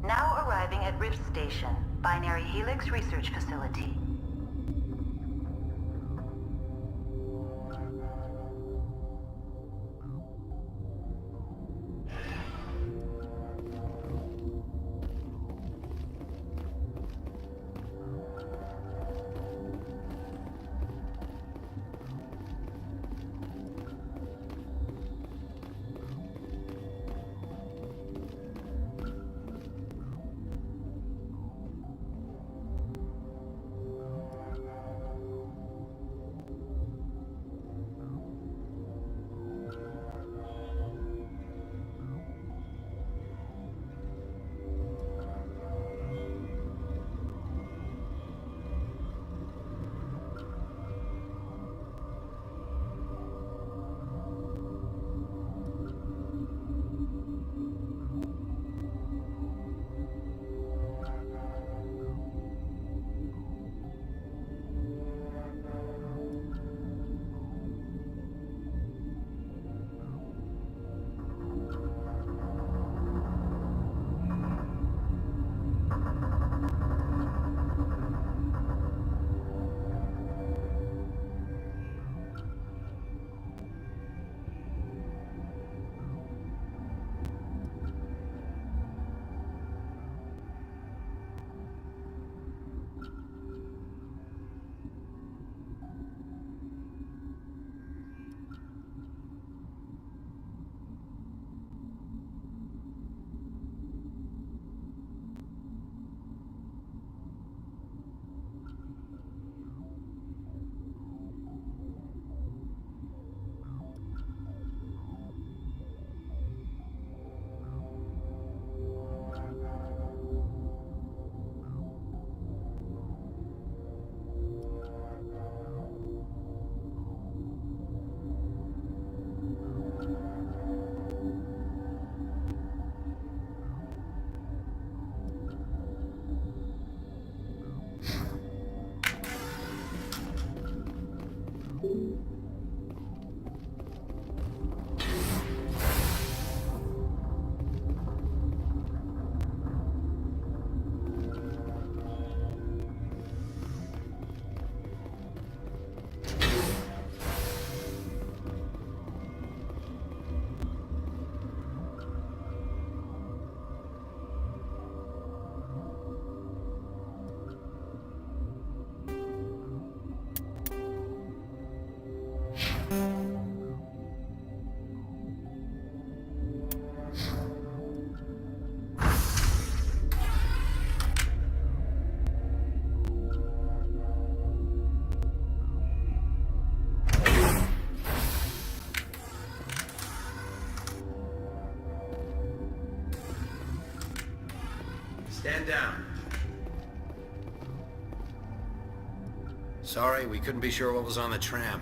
Now arriving at Rift Station, Binary Helix Research Facility. Stand down. Sorry, we couldn't be sure what was on the tram.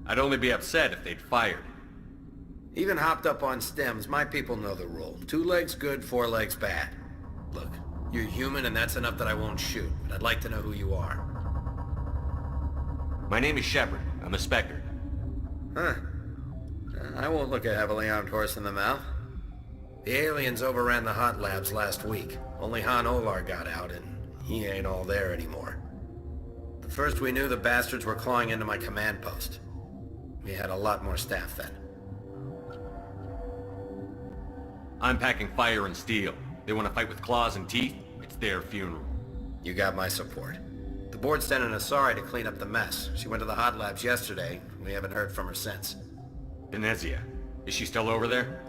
I'd only be upset if they'd fired. Even hopped up on stems, my people know the rule. 2 legs good, 4 legs bad. Look, you're human and that's enough that I won't shoot, but I'd like to know who you are. My name is Shepard. I'm a Spectre. Huh. I won't look a heavily armed horse in the mouth. The aliens overran the hot labs last week. Only Han Olar got out, and he ain't all there anymore. The first we knew, the bastards were clawing into my command post. We had a lot more staff then. I'm packing fire and steel. They want to fight with claws and teeth? It's their funeral. You got my support. The board sent an Asari to clean up the mess. She went to the hot labs yesterday. We haven't heard from her since. Benezia. Is she still over there?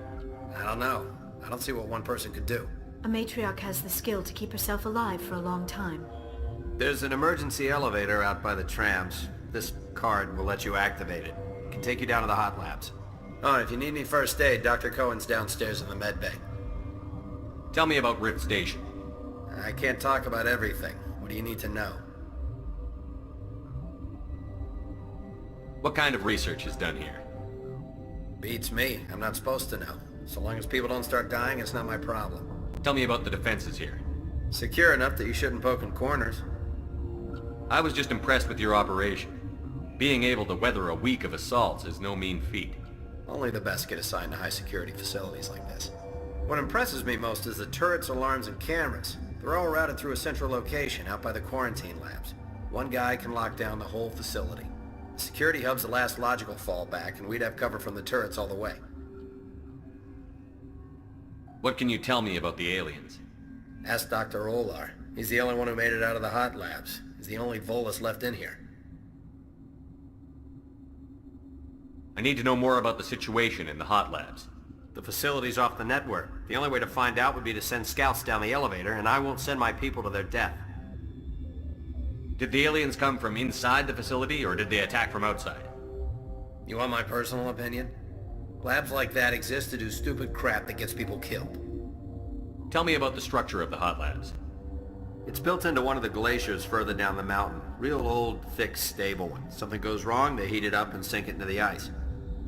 I don't know. I don't see what one person could do. A matriarch has the skill to keep herself alive for a long time. There's an emergency elevator out by the trams. This card will let you activate it. It can take you down to the hot labs. Oh, and if you need any first aid, Dr. Cohen's downstairs in the med bay. Tell me about Rift Station. I can't talk about everything. What do you need to know? What kind of research is done here? Beats me. I'm not supposed to know. So long as people don't start dying, it's not my problem. Tell me about the defenses here. Secure enough that you shouldn't poke in corners. I was just impressed with your operation. Being able to weather a week of assaults is no mean feat. Only the best get assigned to high-security facilities like this. What impresses me most is the turrets, alarms, and cameras. They're all routed through a central location out by the quarantine labs. One guy can lock down the whole facility. The security hub's the last logical fallback, and we'd have cover from the turrets all the way. What can you tell me about the aliens? Ask Dr. Olar. He's the only one who made it out of the hot labs. He's the only Volus left in here. I need to know more about the situation in the hot labs. The facility's off the network. The only way to find out would be to send scouts down the elevator, and I won't send my people to their death. Did the aliens come from inside the facility, or did they attack from outside? You want my personal opinion? Labs like that exist to do stupid crap that gets people killed. Tell me about the structure of the hot labs. It's built into one of the glaciers further down the mountain. Real old, thick, stable one. Something goes wrong, they heat it up and sink it into the ice.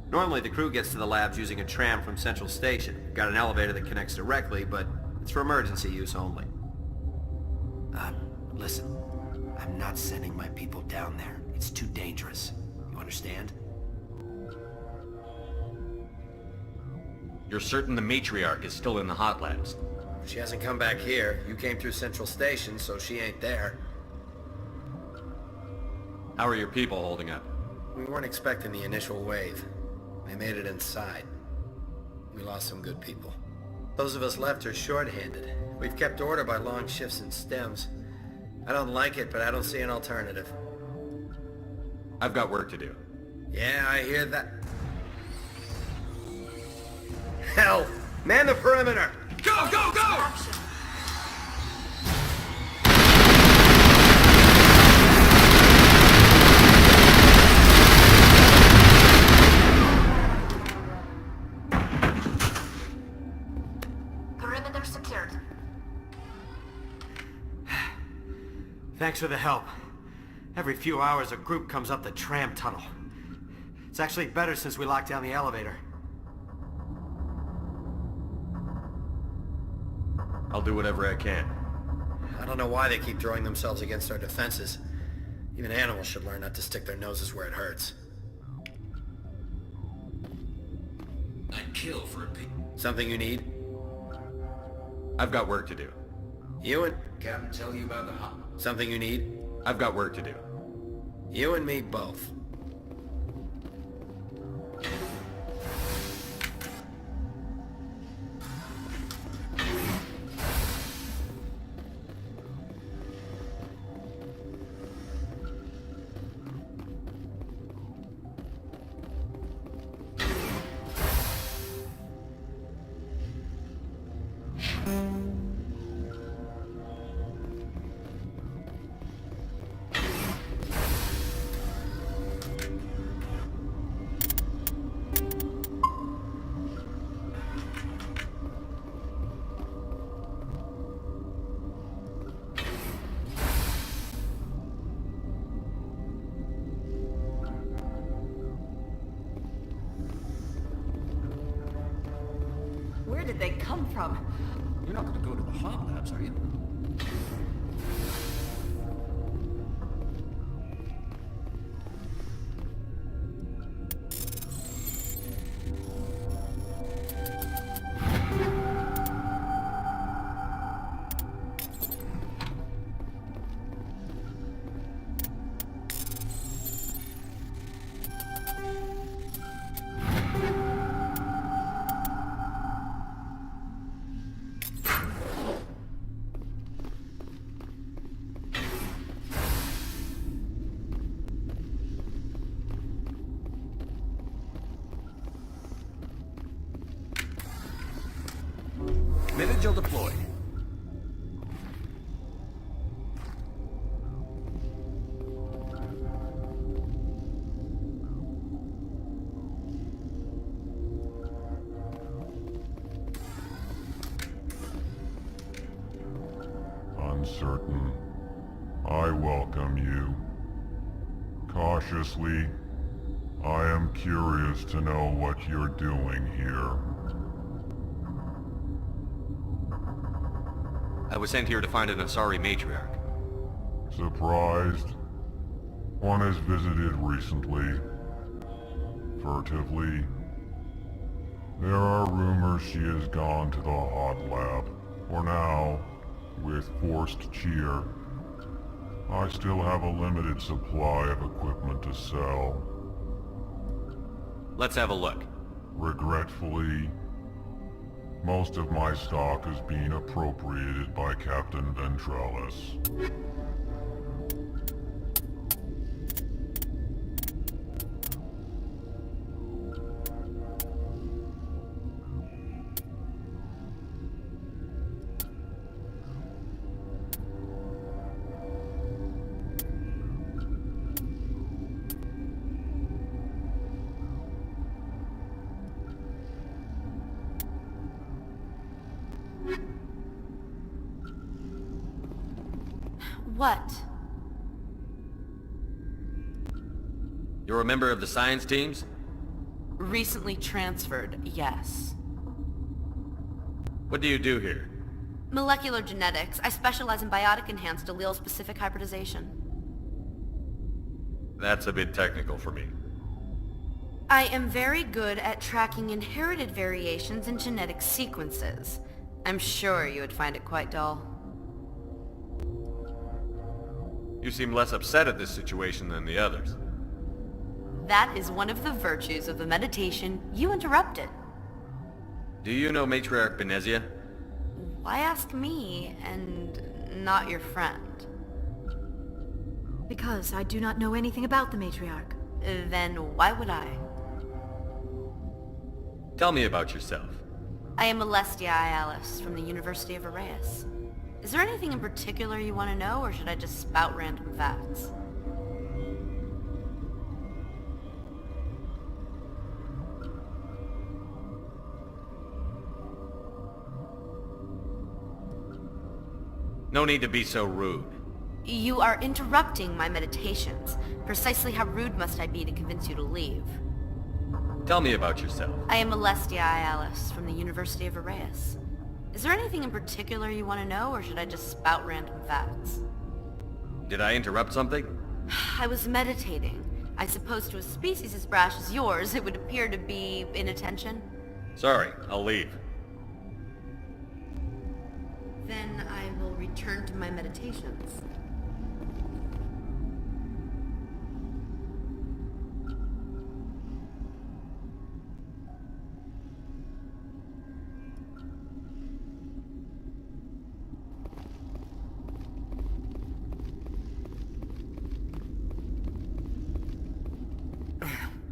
Normally the crew gets to the labs using a tram from Central Station. Got an elevator that connects directly, but it's for emergency use only. Listen. I'm not sending my people down there. It's too dangerous. You understand? You're certain the matriarch is still in the hot labs? She hasn't come back here. You came through Central Station, so she ain't there. How are your people holding up? We weren't expecting the initial wave. They made it inside. We lost some good people. Those of us left are short-handed. We've kept order by long shifts and stems. I don't like it, but I don't see an alternative. I've got work to do. Yeah, I hear that. Hell! Man the perimeter! Go, go, go! Perimeter secured. Thanks for the help. Every few hours a group comes up the tram tunnel. It's actually better since we locked down the elevator. I'll do whatever I can. I don't know why they keep throwing themselves against our defenses. Even animals should learn not to stick their noses where it hurts. I'd kill for a pig. Something you need? I've got work to do. You and... Captain tell you about the hot... Something you need? I've got work to do. You and me both. Where did they come from? You're not going to go to the hot labs, are you? Mid-agile deployed. Uncertain. I welcome you. Cautiously, I am curious to know what you're doing here. I was sent here to find an Asari matriarch. Surprised? One has visited recently. Furtively. There are rumors she has gone to the hot lab. For now, with forced cheer, I still have a limited supply of equipment to sell. Let's have a look. Regretfully, most of my stock is being appropriated by Captain Ventralis. What? You're a member of the science teams? Recently transferred, yes. What do you do here? Molecular genetics. I specialize in biotic-enhanced allele-specific hybridization. That's a bit technical for me. I am very good at tracking inherited variations in genetic sequences. I'm sure you would find it quite dull. You seem less upset at this situation than the others. That is one of the virtues of the meditation you interrupted. Do you know Matriarch Benezia? Why ask me, and not your friend? Because I do not know anything about the matriarch. Then why would I? Tell me about yourself. I am Alestia Ialis from the University of Arrayas. Is there anything in particular you want to know, or should I just spout random facts? No need to be so rude. You are interrupting my meditations. Precisely how rude must I be to convince you to leave? Tell me about yourself. I am Alestia Ialis from the University of Arrayas. Is there anything in particular you want to know, or should I just spout random facts? Did I interrupt something? I was meditating. I suppose to a species as brash as yours, it would appear to be inattention. Sorry, I'll leave. Then I will return to my meditations.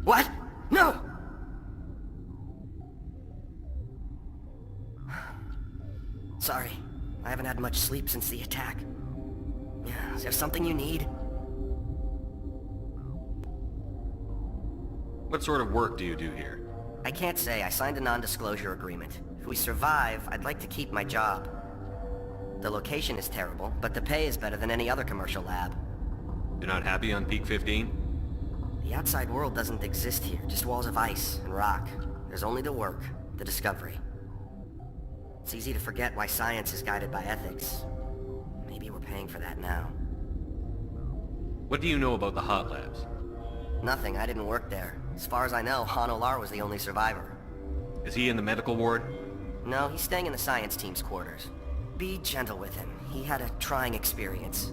What? No! Sorry, I haven't had much sleep since the attack. Is there something you need? What sort of work do you do here? I can't say. I signed a non-disclosure agreement. If we survive, I'd like to keep my job. The location is terrible, but the pay is better than any other commercial lab. You're not happy on Peak 15? The outside world doesn't exist here, just walls of ice and rock. There's only the work, the discovery. It's easy to forget why science is guided by ethics. Maybe we're paying for that now. What do you know about the hot labs? Nothing, I didn't work there. As far as I know, Han Olar was the only survivor. Is he in the medical ward? No, he's staying in the science team's quarters. Be gentle with him. He had a trying experience.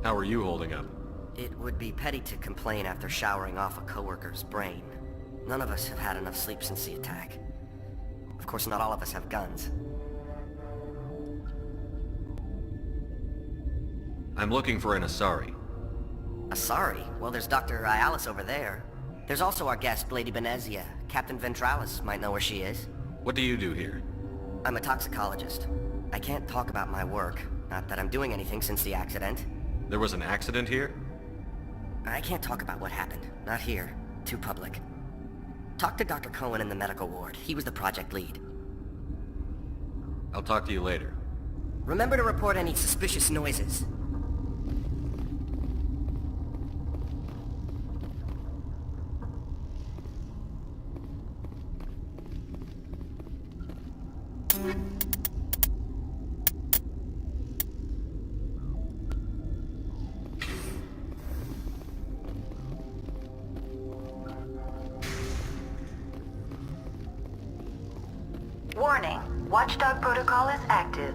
How are you holding up? It would be petty to complain after showering off a coworker's brain. None of us have had enough sleep since the attack. Of course, not all of us have guns. I'm looking for an Asari. Asari? Well, there's Dr. Ayalis over there. There's also our guest, Lady Benezia. Captain Ventralis might know where she is. What do you do here? I'm a toxicologist. I can't talk about my work. Not that I'm doing anything since the accident. There was an accident here? I can't talk about what happened. Not here. Too public. Talk to Dr. Cohen in the medical ward. He was the project lead. I'll talk to you later. Remember to report any suspicious noises. Warning, Watchdog protocol is active.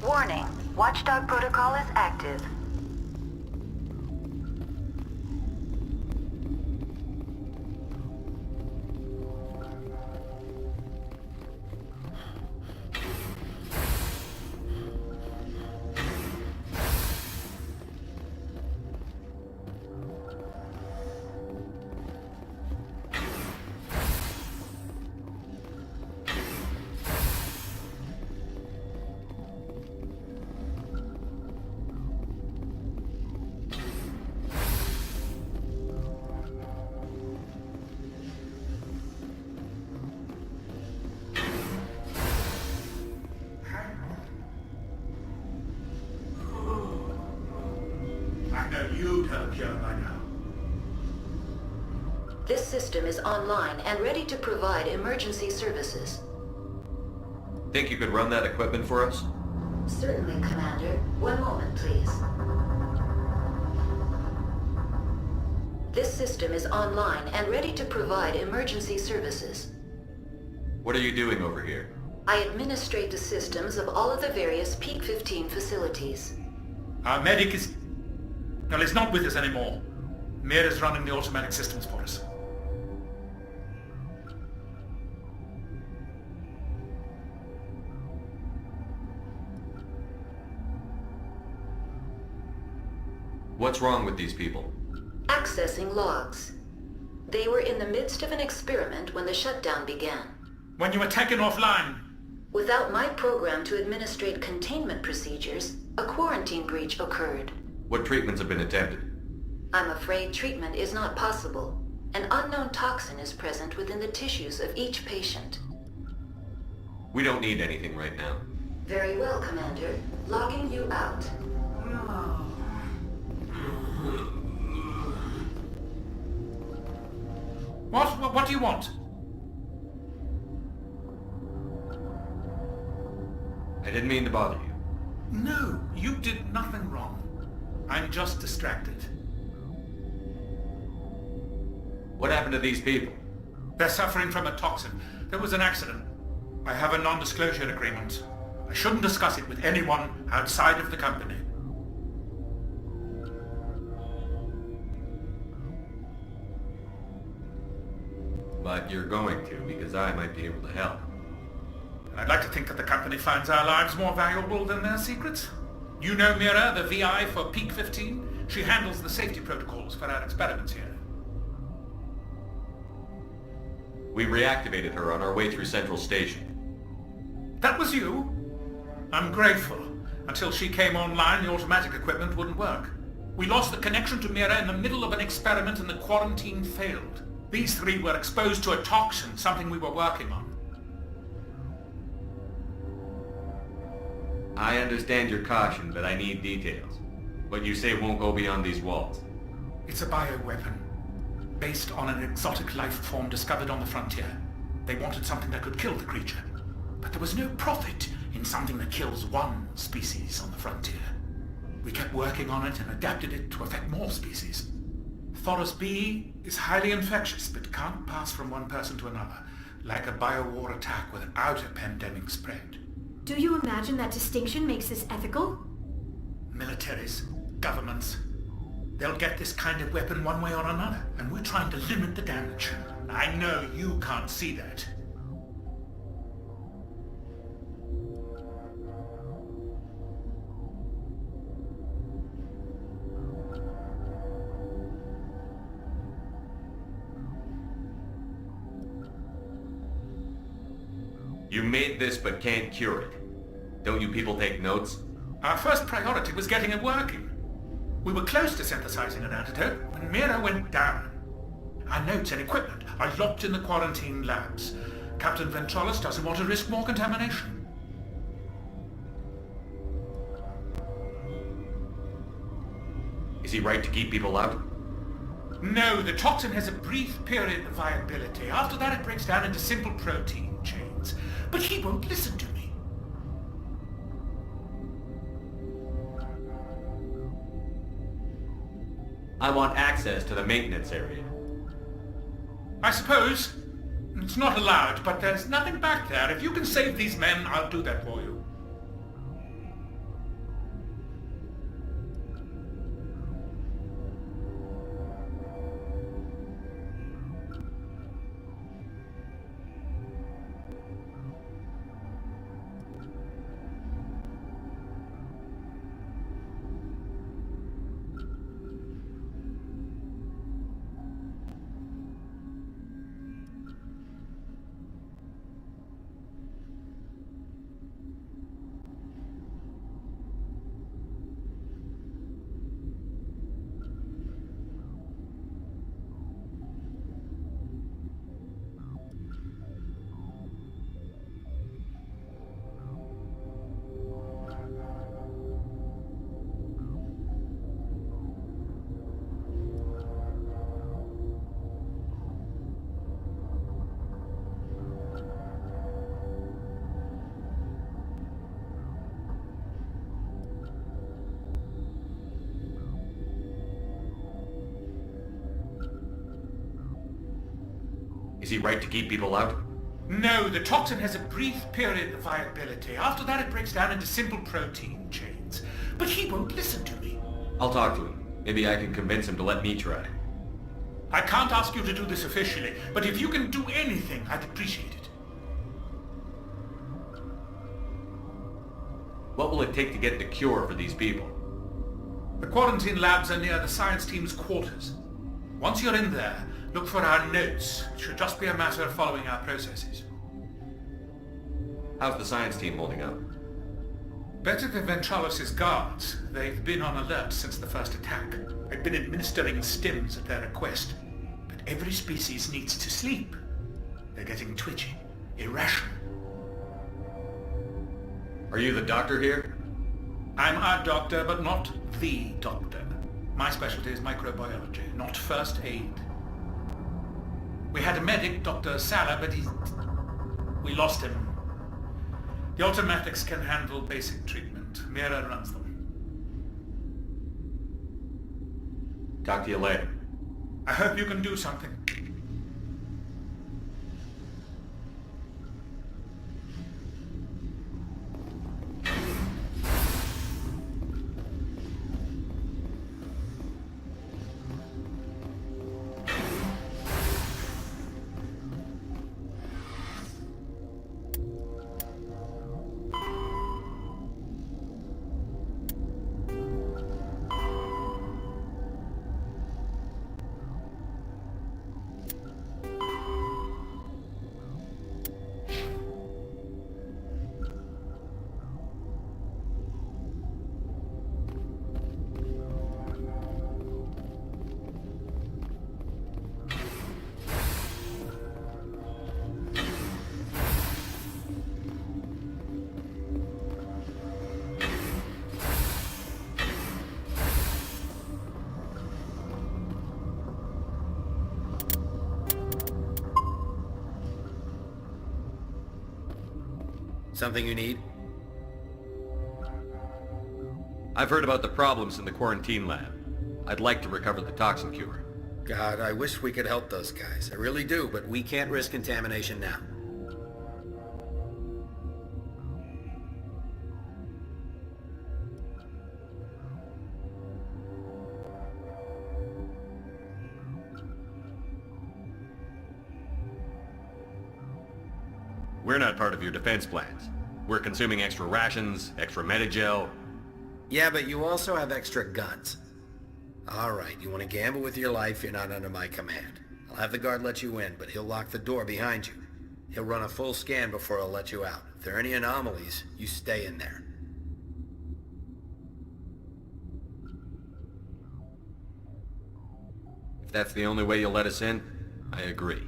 Warning, Watchdog protocol is active. You'd help here by now. This system is online and ready to provide emergency services. Think you could run that equipment for us? Certainly, Commander. One moment, please. This system is online and ready to provide emergency services. What are you doing over here? I administrate the systems of all of the various Peak 15 facilities. Our medic is... Well, he's not with us anymore. Mira's running the automatic systems for us. What's wrong with these people? Accessing logs. They were in the midst of an experiment when the shutdown began. When you were taken offline. Without my program to administrate containment procedures, a quarantine breach occurred. What treatments have been attempted? I'm afraid treatment is not possible. An unknown toxin is present within the tissues of each patient. We don't need anything right now. Very well, Commander. Logging you out. What do you want? I didn't mean to bother you. No, you did nothing wrong. I'm just distracted. What happened to these people? They're suffering from a toxin. There was an accident. I have a non-disclosure agreement. I shouldn't discuss it with anyone outside of the company. But you're going to, because I might be able to help. I'd like to think that the company finds our lives more valuable than their secrets. You know Mira, the VI for Peak 15? She handles the safety protocols for our experiments here. We reactivated her on our way through Central Station. That was you? I'm grateful. Until she came online, the automatic equipment wouldn't work. We lost the connection to Mira in the middle of an experiment and the quarantine failed. These three were exposed to a toxin, something we were working on. I understand your caution, but I need details. What you say won't go beyond these walls. It's a bioweapon, based on an exotic life form discovered on the frontier. They wanted something that could kill the creature, but there was no profit in something that kills one species on the frontier. We kept working on it and adapted it to affect more species. Thoros B is highly infectious, but can't pass from one person to another, like a biowar attack without a pandemic spread. Do you imagine that distinction makes this ethical? Militaries, governments, they'll get this kind of weapon one way or another, and we're trying to limit the damage. I know you can't see that. You made this but can't cure it. Don't you people take notes? Our first priority was getting it working. We were close to synthesizing an antidote when Mira went down. Our notes and equipment are locked in the quarantine labs. Captain Ventrolis doesn't want to risk more contamination. Is he right to keep people out? No, the toxin has a brief period of viability. After that it breaks down into simple protein chains. But he won't listen to me. I want access to the maintenance area. I suppose. It's not allowed, but there's nothing back there. If you can save these men, I'll do that for you. Is he right to keep people out? No, the toxin has a brief period of viability. After that it breaks down into simple protein chains. But he won't listen to me. I'll talk to him. Maybe I can convince him to let me try. I can't ask you to do this officially, but if you can do anything, I'd appreciate it. What will it take to get the cure for these people? The quarantine labs are near the science team's quarters. Once you're in there, look for our notes. It should just be a matter of following our processes. How's the science team holding up? Better than Ventrolis' guards. They've been on alert since the first attack. I've been administering stims at their request. But every species needs to sleep. They're getting twitchy, irrational. Are you the doctor here? I'm our doctor, but not the doctor. My specialty is microbiology, not first aid. We had a medic, Dr. Sala, but we lost him. The automatics can handle basic treatment. Mira runs them. Talk to you later. I hope you can do something. Something you need? I've heard about the problems in the quarantine lab. I'd like to recover the toxin cure. God, I wish we could help those guys. I really do, but we can't risk contamination now. We're not part of your defense plans. We're consuming extra rations, extra Metagel. Yeah, but you also have extra guns. Alright, you want to gamble with your life, you're not under my command. I'll have the guard let you in, but he'll lock the door behind you. He'll run a full scan before he'll let you out. If there are any anomalies, you stay in there. If that's the only way you'll let us in, I agree.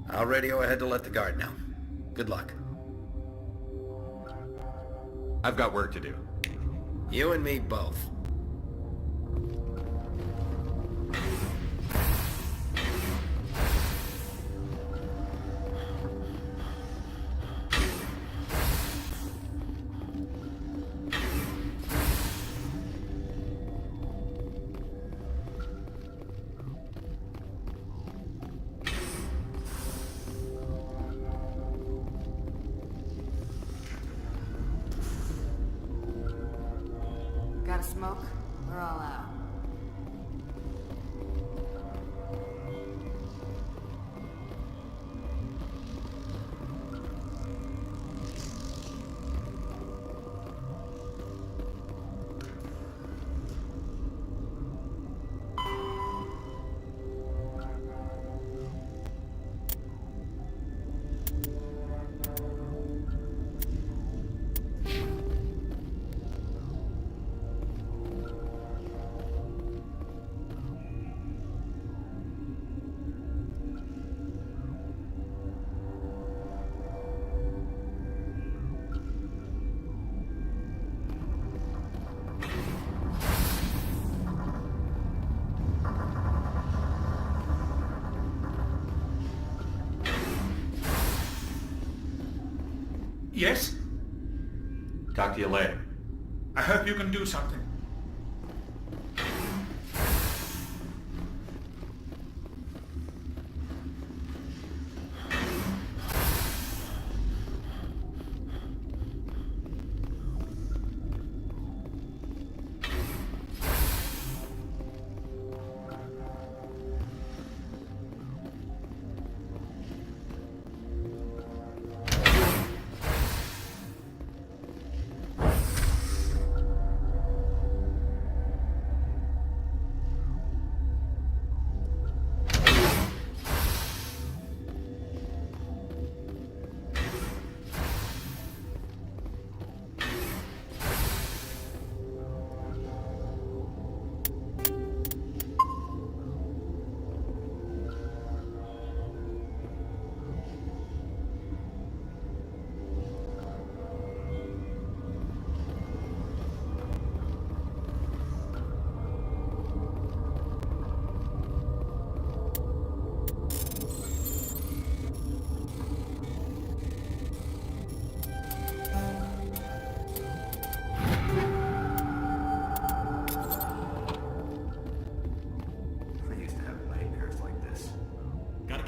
I'll radio ahead to let the guard know. Good luck. I've got work to do. You and me both. Got a smoke? We're all out. Yes? Talk to you later. I hope you can do something.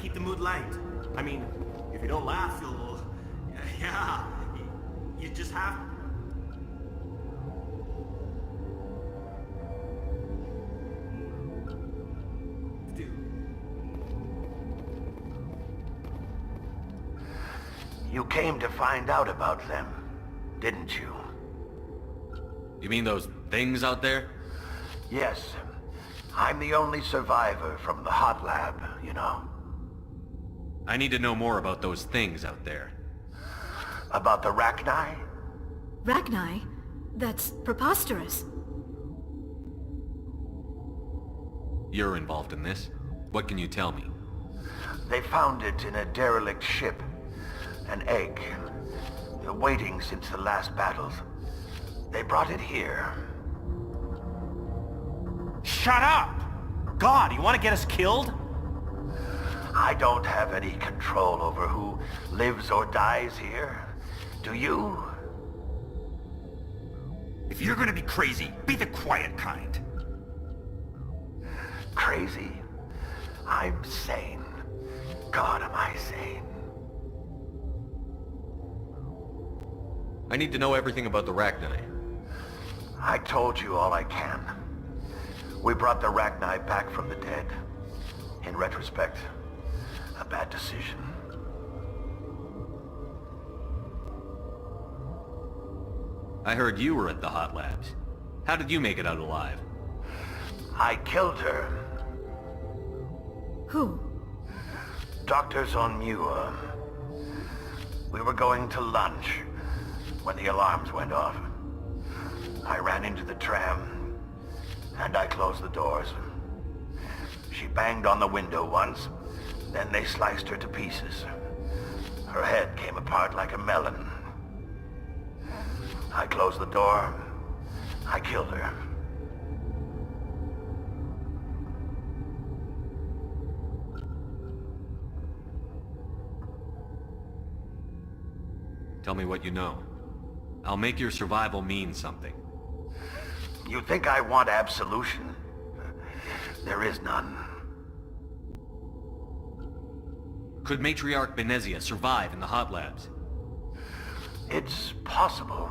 Keep the mood light. I mean, if you don't laugh, you'll... Yeah, you just have... Dude. You came to find out about them, didn't you? You mean those things out there? Yes. I'm the only survivor from the hot lab, you know. I need to know more about those things out there. About the Rachni? Rachni? That's preposterous. You're involved in this. What can you tell me? They found it in a derelict ship. An egg. Waiting since the last battles. They brought it here. Shut up! God, you want to get us killed? I don't have any control over who lives or dies here. Do you? If you're gonna be crazy, be the quiet kind. Crazy? I'm sane. God, am I sane. I need to know everything about the Rachni. I told you all I can. We brought the Rachni back from the dead. In retrospect, a bad decision. I heard you were at the hot labs. How did you make it out alive? I killed her. Who? Dr. Zonmua. We were going to lunch when the alarms went off. I ran into the tram, and I closed the doors. She banged on the window once, then they sliced her to pieces. Her head came apart like a melon. I closed the door. I killed her. Tell me what you know. I'll make your survival mean something. You think I want absolution? There is none. Could Matriarch Benezia survive in the hot labs? It's possible.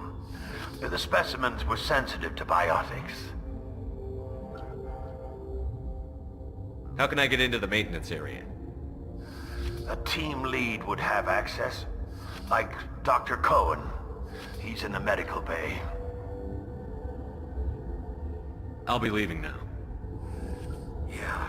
The specimens were sensitive to biotics. How can I get into the maintenance area? A team lead would have access. Like Dr. Cohen. He's in the medical bay. I'll be leaving now. Yeah.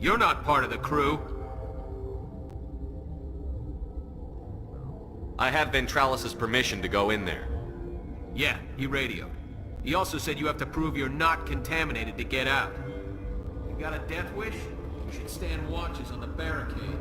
You're not part of the crew. I have Ventralis' permission to go in there. Yeah, he radioed. He also said you have to prove you're not contaminated to get out. You got a death wish? You should stand watches on the barricade.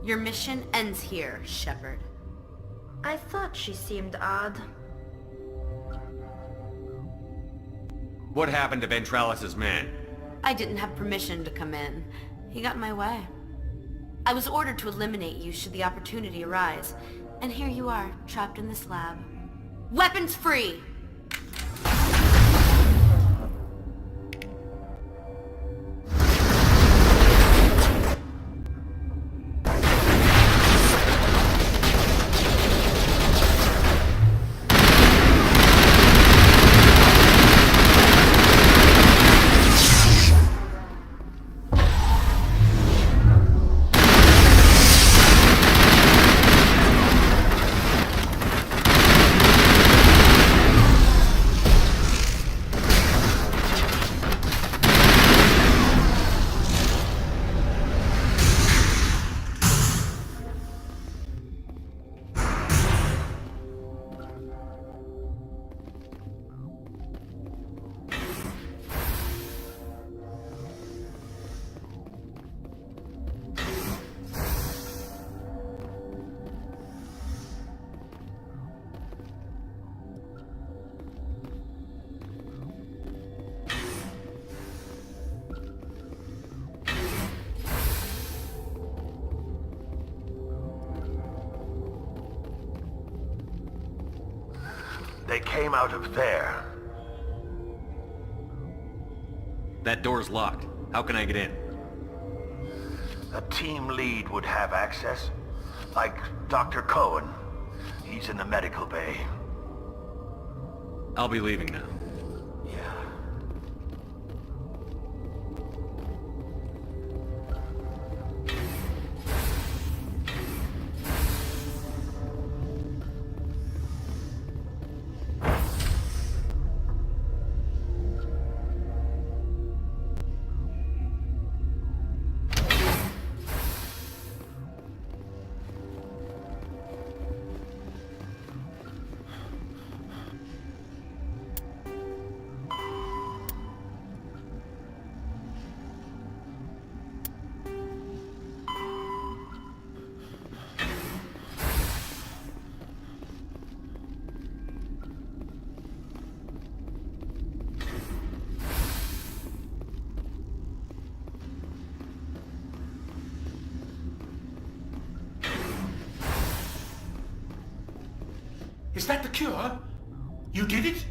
Your mission ends here, Shepard. I thought she seemed odd. What happened to Ventralis' man? I didn't have permission to come in. He got in my way. I was ordered to eliminate you should the opportunity arise. And here you are, trapped in this lab. Weapons free! They came out of there. That door's locked. How can I get in? A team lead would have access. Like Dr. Cohen. He's in the medical bay. I'll be leaving now. Yeah. Is that the cure? You did it?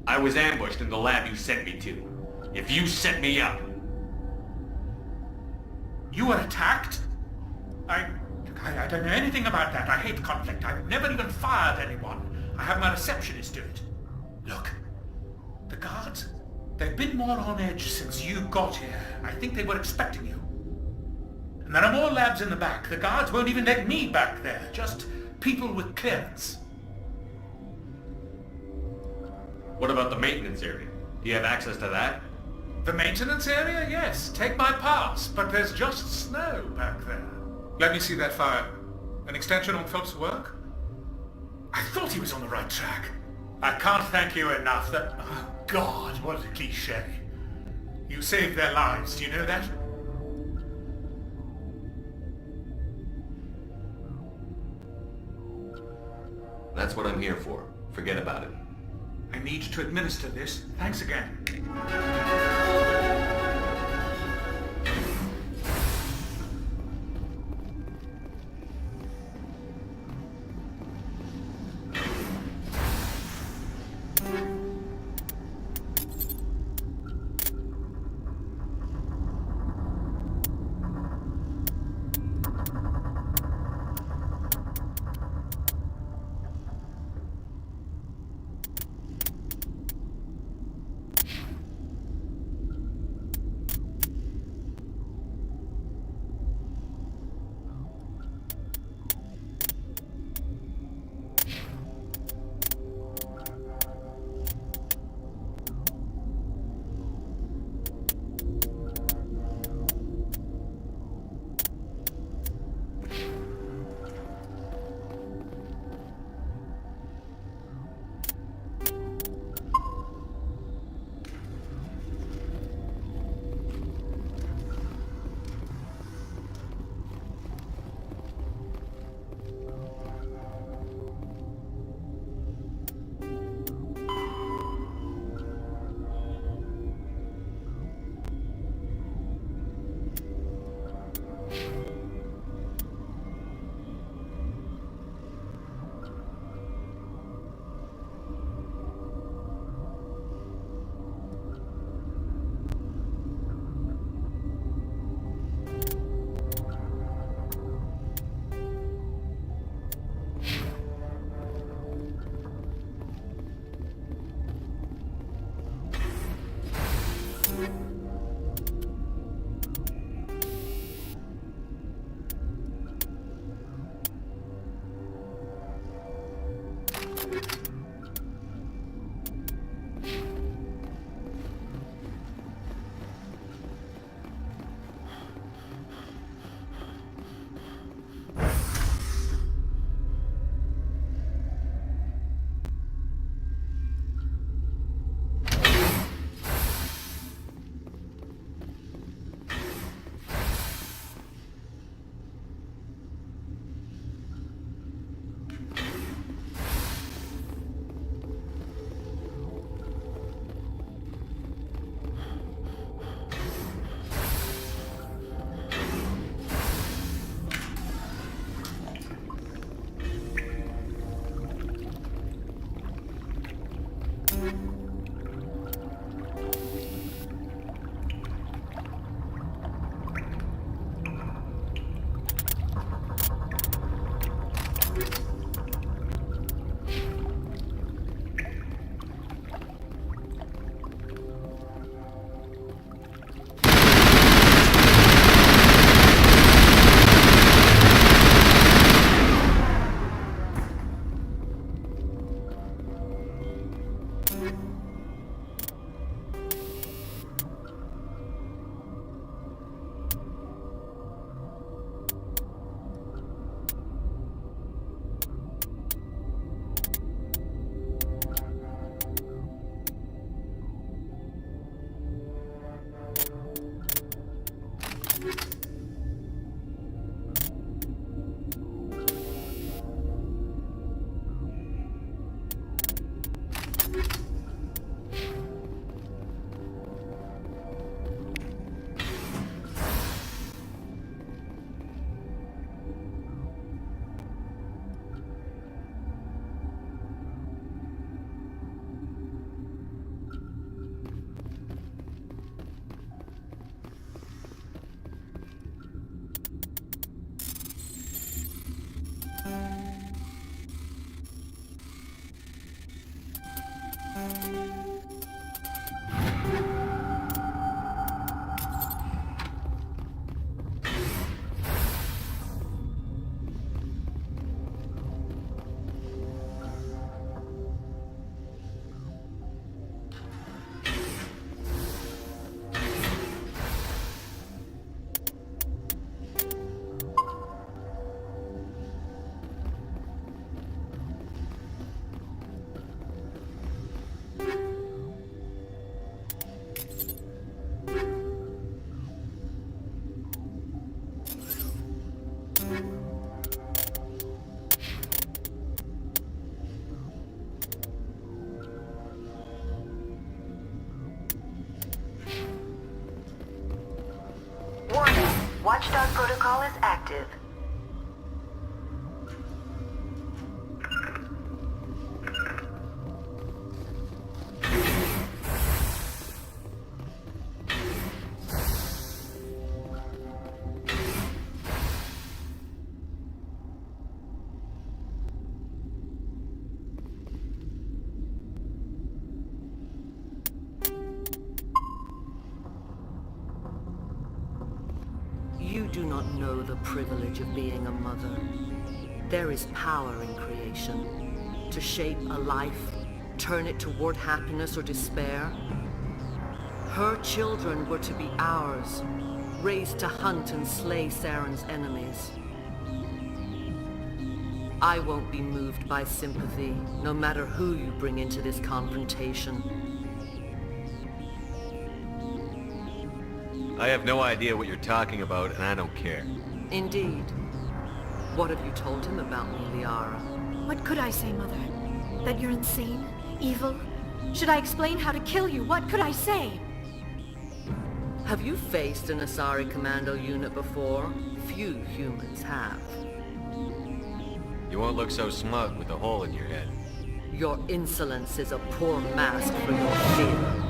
I was ambushed in the lab you sent me to. If you set me up... You were attacked? I don't know anything about that. I hate conflict. I've never even fired anyone. I have my receptionist do it. Look, the guards, they've been more on edge since you got here. I think they were expecting you. And there are more labs in the back. The guards won't even let me back there. Just people with clearance. What about the maintenance area? Do you have access to that? The maintenance area? Yes. Take my pass. But there's just snow back there. Let me see that file. An extension on Phelps' work? I thought he was on the right track. I can't thank you enough that... Oh, God, what a cliché. You saved their lives, do you know that? That's what I'm here for. Forget about it. I need to administer this. Thanks again. Watchdog protocol is active. You do not know the privilege of being a mother. There is power in creation. To shape a life, turn it toward happiness or despair. Her children were to be ours, raised to hunt and slay Saren's enemies. I won't be moved by sympathy, no matter who you bring into this confrontation. I have no idea what you're talking about, and I don't care. Indeed. What have you told him about me, Liara? What could I say, Mother? That you're insane? Evil? Should I explain how to kill you? What could I say? Have you faced an Asari commando unit before? Few humans have. You won't look so smug with a hole in your head. Your insolence is a poor mask for your fear.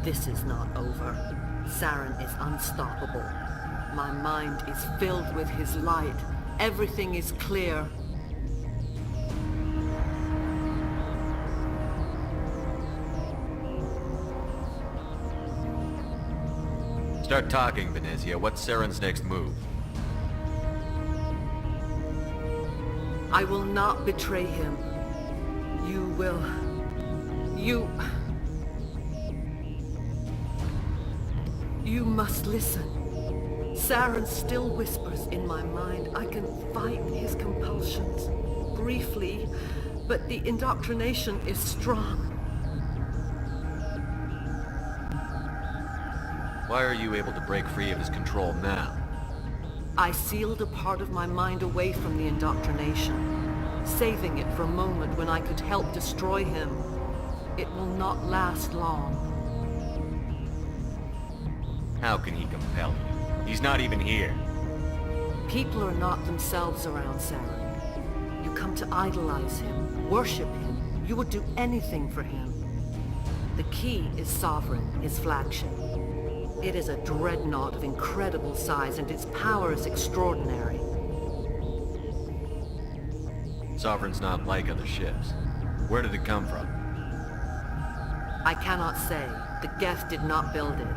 This is not over. Saren is unstoppable. My mind is filled with his light. Everything is clear. Start talking, Venezia. What's Saren's next move? I will not betray him. You will... You must listen. Saren still whispers in my mind. I can fight his compulsions. Briefly, but the indoctrination is strong. Why are you able to break free of his control now? I sealed a part of my mind away from the indoctrination, saving it for a moment when I could help destroy him. It will not last long. How can he compel you? He's not even here. People are not themselves around Saren. You come to idolize him, worship him. You would do anything for him. The key is Sovereign, his flagship. It is a dreadnought of incredible size, and its power is extraordinary. Sovereign's not like other ships. Where did it come from? I cannot say. The Geth did not build it.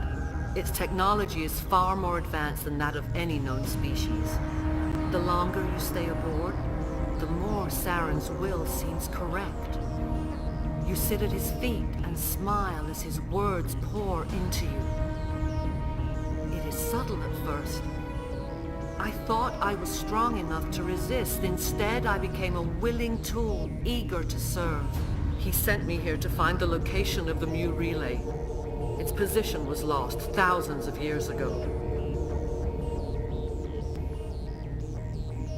Its technology is far more advanced than that of any known species. The longer you stay aboard, the more Saren's will seems correct. You sit at his feet and smile as his words pour into you. It is subtle at first. I thought I was strong enough to resist. Instead, I became a willing tool, eager to serve. He sent me here to find the location of the Mu relay. Its position was lost thousands of years ago.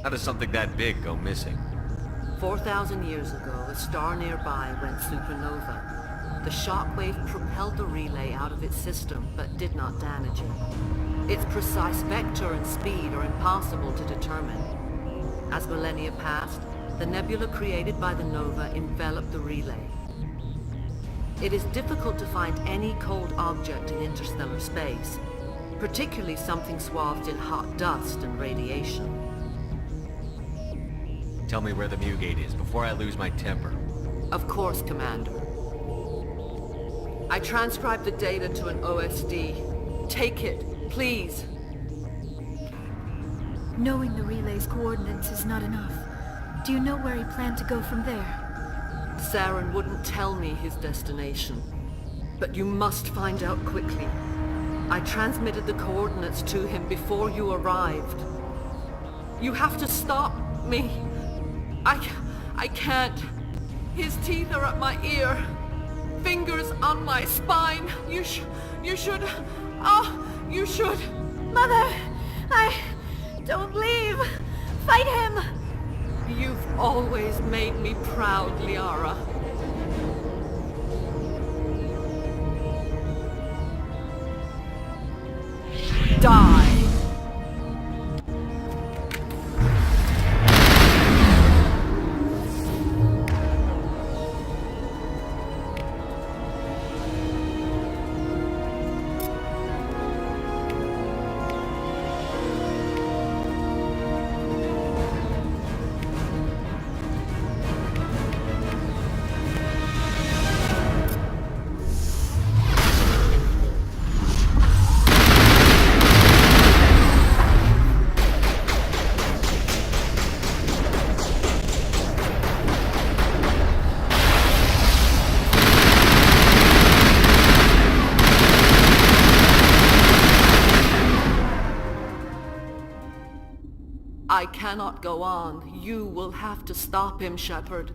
How does something that big go missing? 4,000 years ago, a star nearby went supernova. The shockwave propelled the relay out of its system, but did not damage it. Its precise vector and speed are impossible to determine. As millennia passed, the nebula created by the nova enveloped the relay. It is difficult to find any cold object in interstellar space, particularly something swathed in hot dust and radiation. Tell me where the Mu gate is before I lose my temper. Of course, Commander. I transcribed the data to an OSD. Take it, please. Knowing the relay's coordinates is not enough. Do you know where he planned to go from there? Saren wouldn't tell me his destination. But you must find out quickly. I transmitted the coordinates to him before you arrived. You have to stop me. I can't. His teeth are at my ear. Fingers on my spine. You should... you should... Mother! Don't leave! Fight him! You've always made me proud, Liara. Die! I cannot go on. You will have to stop him, Shepard.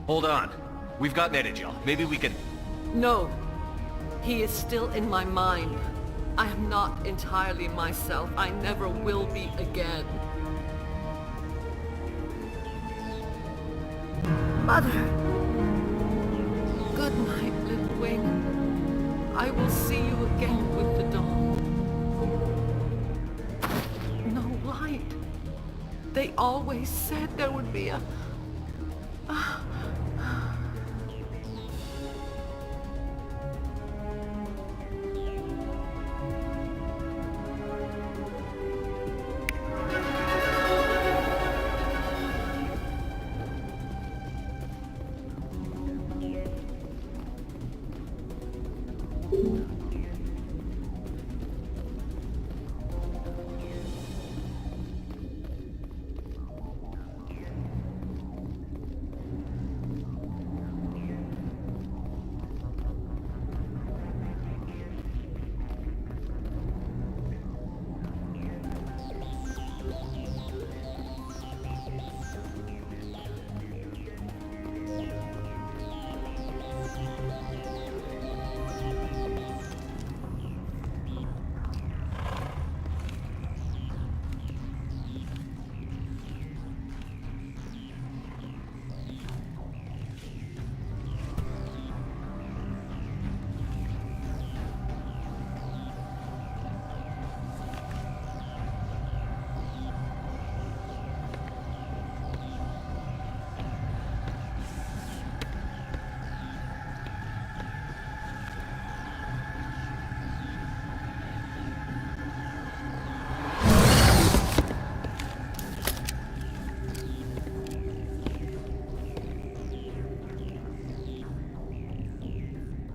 Hold on. We've got Netagel. Maybe we can... No. He is still in my mind. I am not entirely myself. I never will be again. Mother! Good night, little wing. I will see you again with the dawn. No light. They always said there would be a...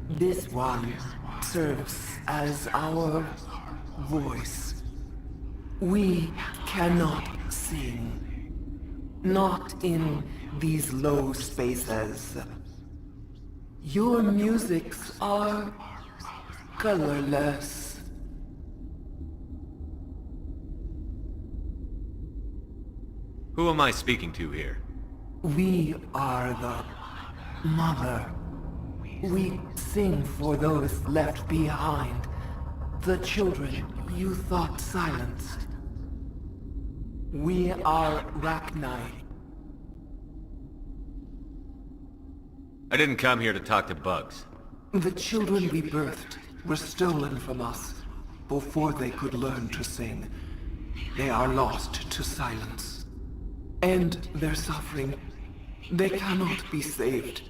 This one serves as our voice. We cannot sing. Not in these low spaces. Your musics are colorless. Who am I speaking to here? We are the mother. We sing for those left behind. The children you thought silenced. We are Rachni. I didn't come here to talk to bugs. The children we birthed were stolen from us before they could learn to sing. They are lost to silence. And their suffering, they cannot be saved.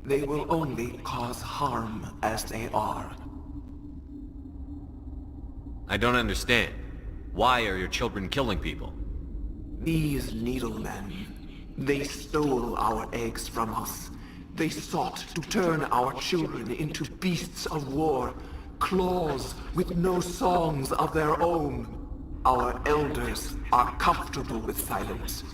They will only cause harm as they are. I don't understand. Why are your children killing people? These needlemen, they stole our eggs from us. They sought to turn our children into beasts of war, claws with no songs of their own. Our elders are comfortable with silence.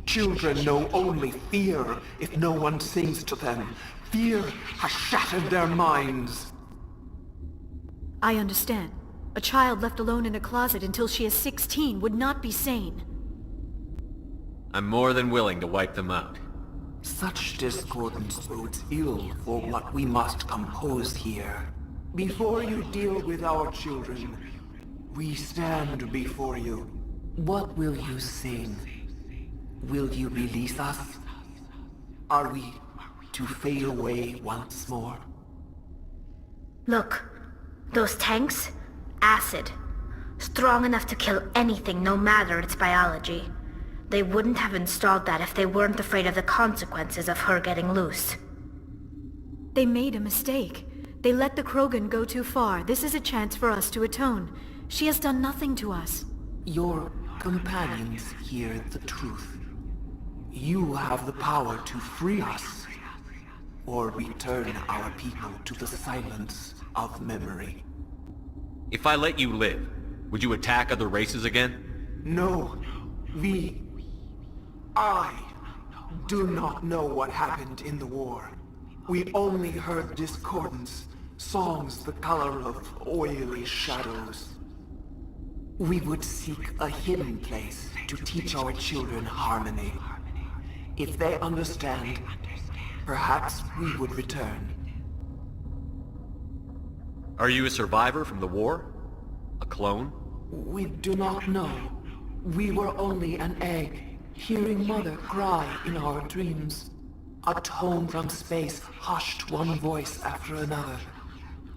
Children know only fear if no one sings to them. Fear has shattered their minds. I understand. A child left alone in a closet until she is 16 would not be sane. I'm more than willing to wipe them out. Such discordance bodes ill for what we must compose here. Before you deal with our children, we stand before you. What will you sing? Will you release us? Are we to fade away once more? Look, those tanks? Acid. Strong enough to kill anything, no matter its biology. They wouldn't have installed that if they weren't afraid of the consequences of her getting loose. They made a mistake. They let the Krogan go too far. This is a chance for us to atone. She has done nothing to us. Your companions hear the truth. You have the power to free us, or return our people to the silence of memory. If I let you live, would you attack other races again? No, I do not know what happened in the war. We only heard discordance, songs the color of oily shadows. We would seek a hidden place to teach our children harmony. If they understand, perhaps we would return. Are you a survivor from the war? A clone? We do not know. We were only an egg, hearing Mother cry in our dreams. A tone from space hushed one voice after another.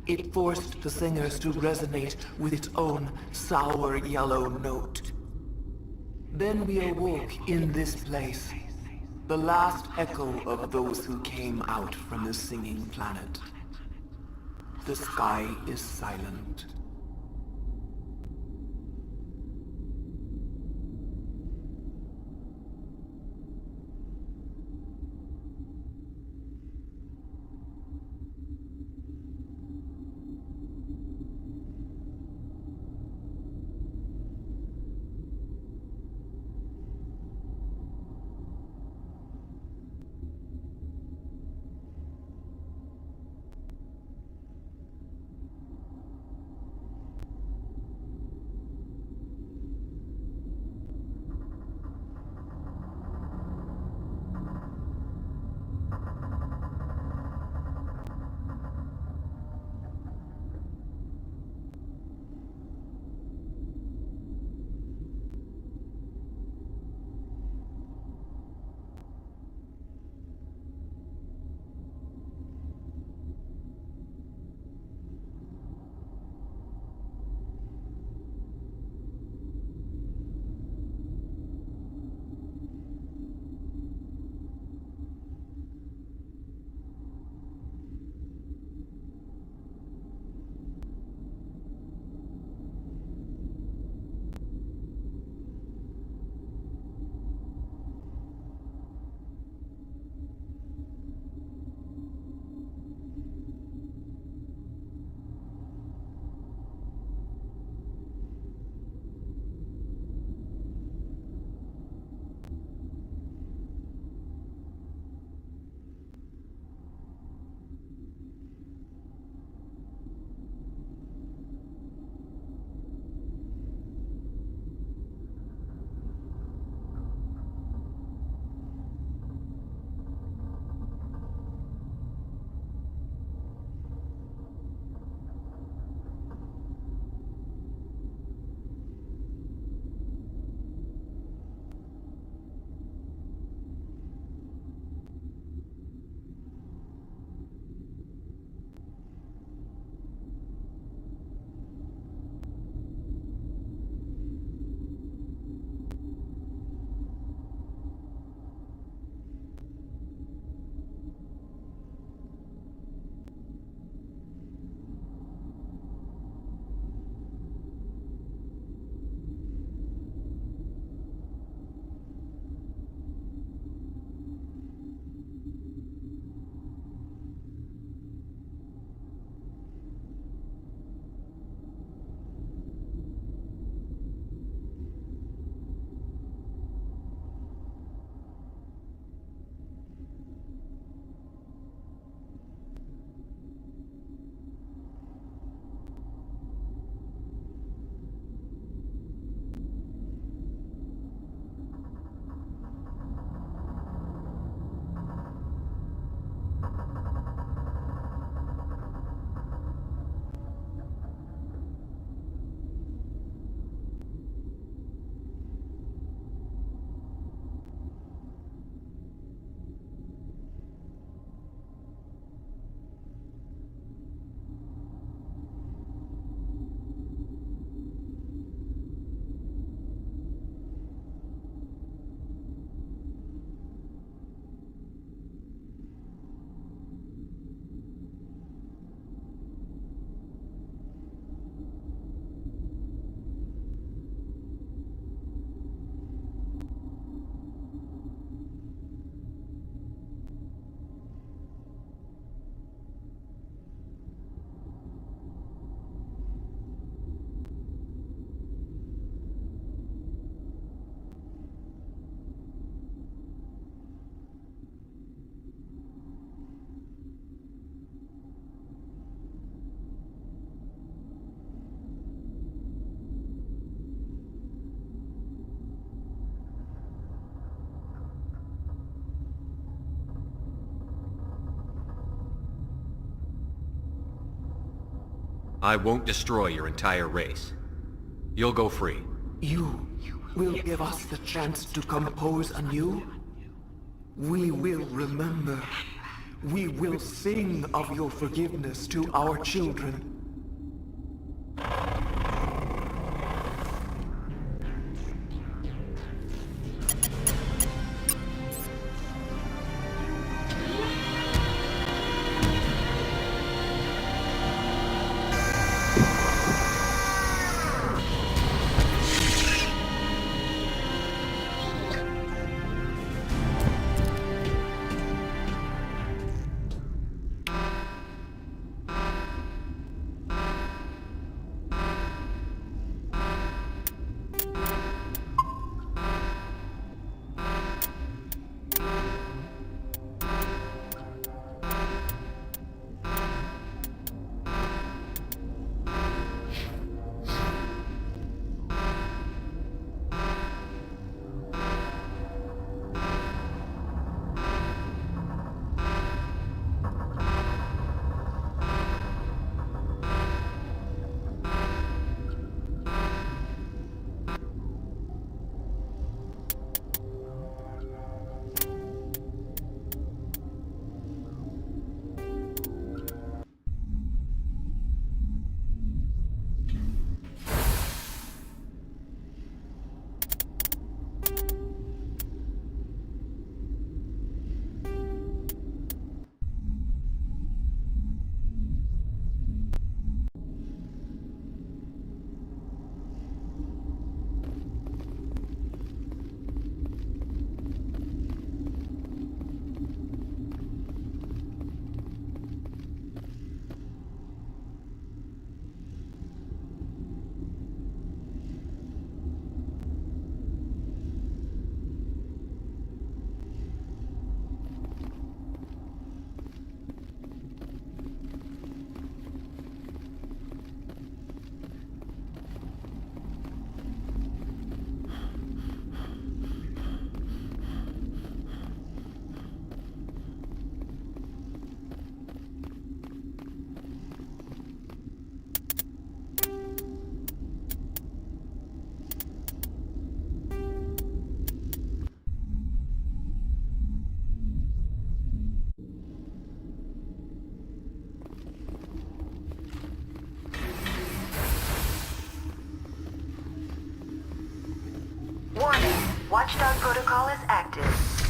It forced the singers to resonate with its own sour yellow note. Then we awoke in this place. The last echo of those who came out from the singing planet. The sky is silent. I won't destroy your entire race. You'll go free. You will give us the chance to compose anew? We will remember. We will sing of your forgiveness to our children. Watchdog protocol is active.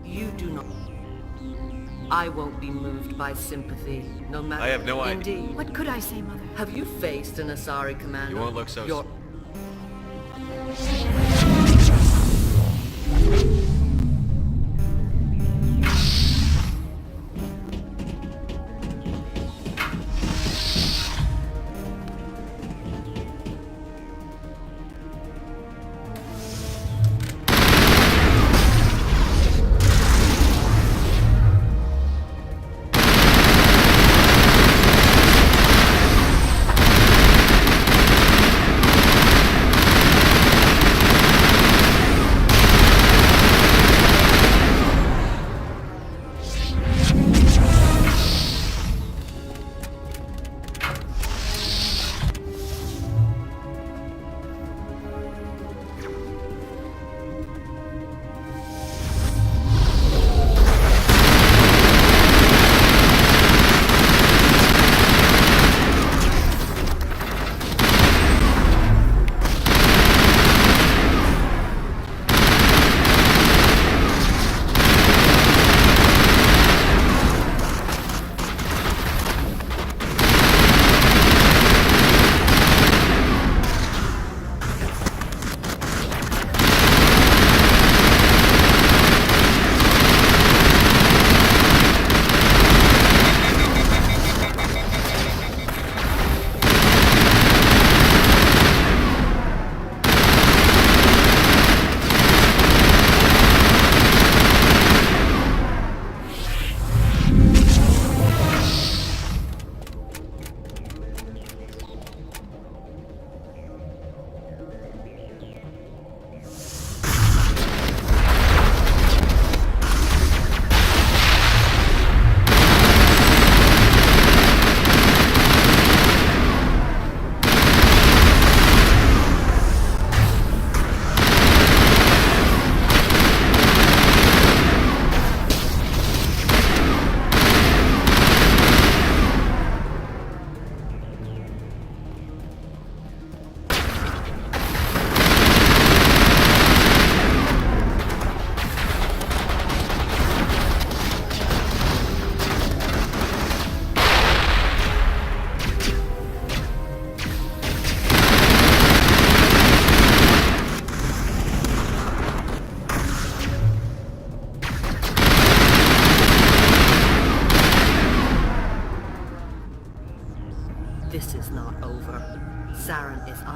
You do not. I won't be moved by sympathy, no matter. I have no idea. Indeed. What could I say, Mother? Have you faced an Asari commander? You won't look so... You're...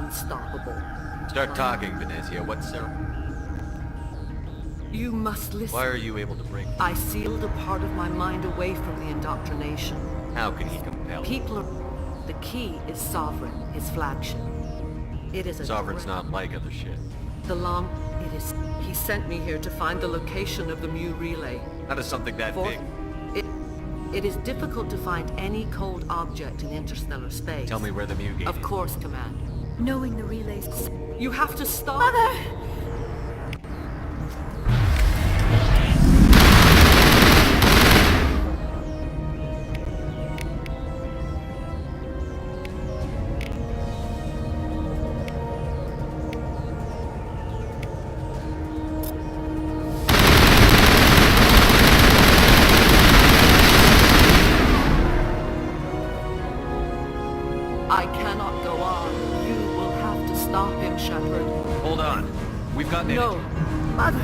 unstoppable. Start talking, Venezia. What's so? You must listen. Why are you able to bring? I sealed a part of my mind away from the indoctrination. How can he compel? People are... The key is Sovereign, his flagship. It is a... Sovereign's not like other shit. The Lam... It is... He sent me here to find the location of the Mu relay. How does something that big? It is difficult to find any cold object in interstellar space. Tell me where the Mu gate is. Of course, Command. Knowing the relay's... You have to stop... Mother! I cannot go on. You will have to stop him, Shepard. Hold on. We've got No. Mother.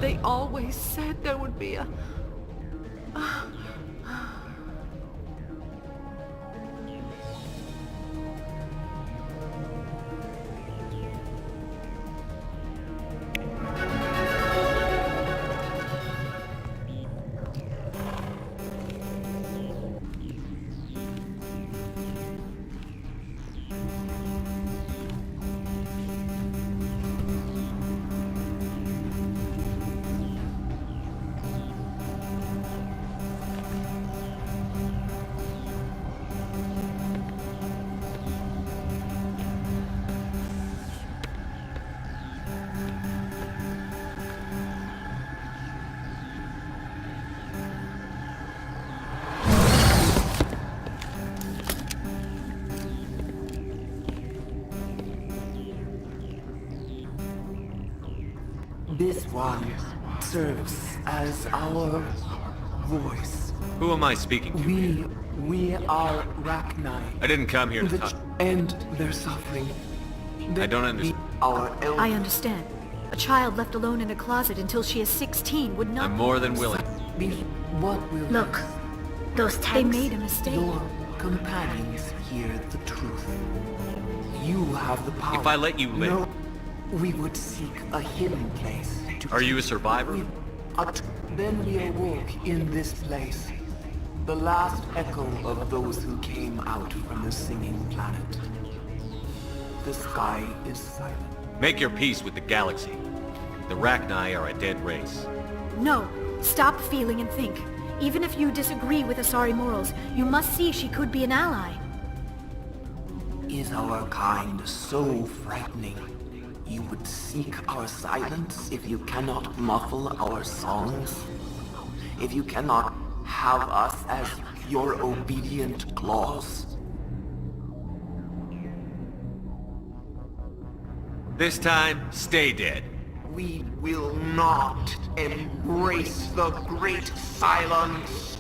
They always said there would be a... This one serves as our voice. Who am I speaking to? We are Rachni. I didn't come here to talk. And their suffering. I don't understand. I understand. A child left alone in a closet until she is 16 would not... I'm more than willing. What will... Look, those tanks... They made a mistake. Your companions hear the truth. You have the power. If I let you live... No, we would seek a hidden place. Are you a survivor? Then we awoke in this place. The last echo of those who came out from the singing planet. The sky is silent. Make your peace with the galaxy. The Rachni are a dead race. No. Stop feeling and think. Even if you disagree with Asari morals, you must see she could be an ally. Is our kind so frightening? You would seek our silence if you cannot muffle our songs? If you cannot have us as your obedient claws? This time, stay dead. We will not embrace the great silence.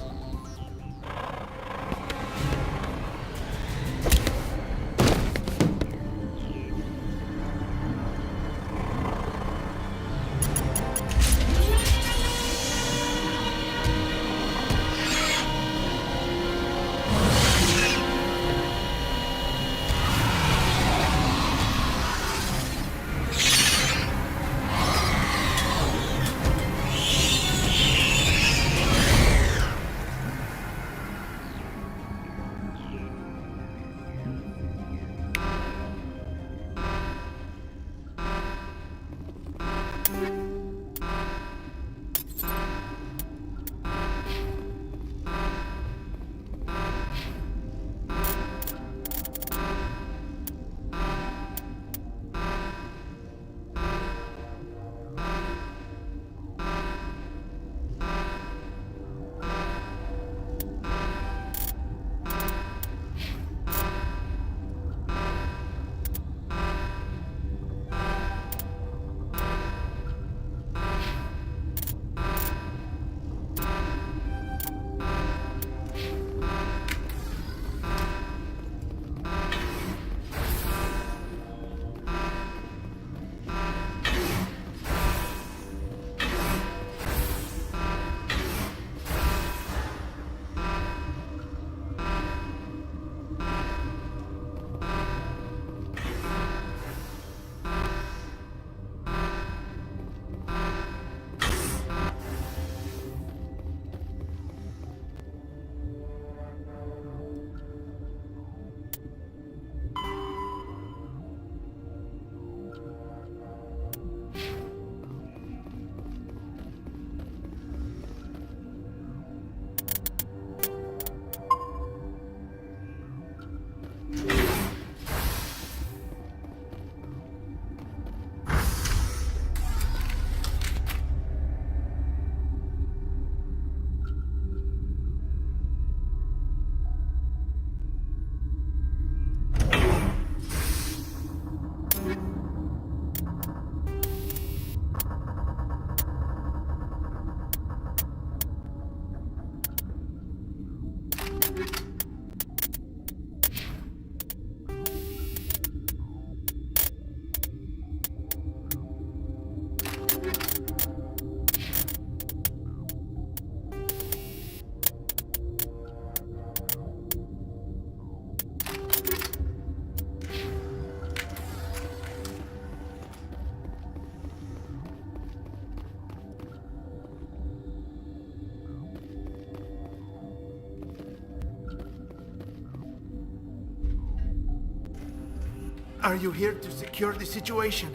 Are you here to secure the situation?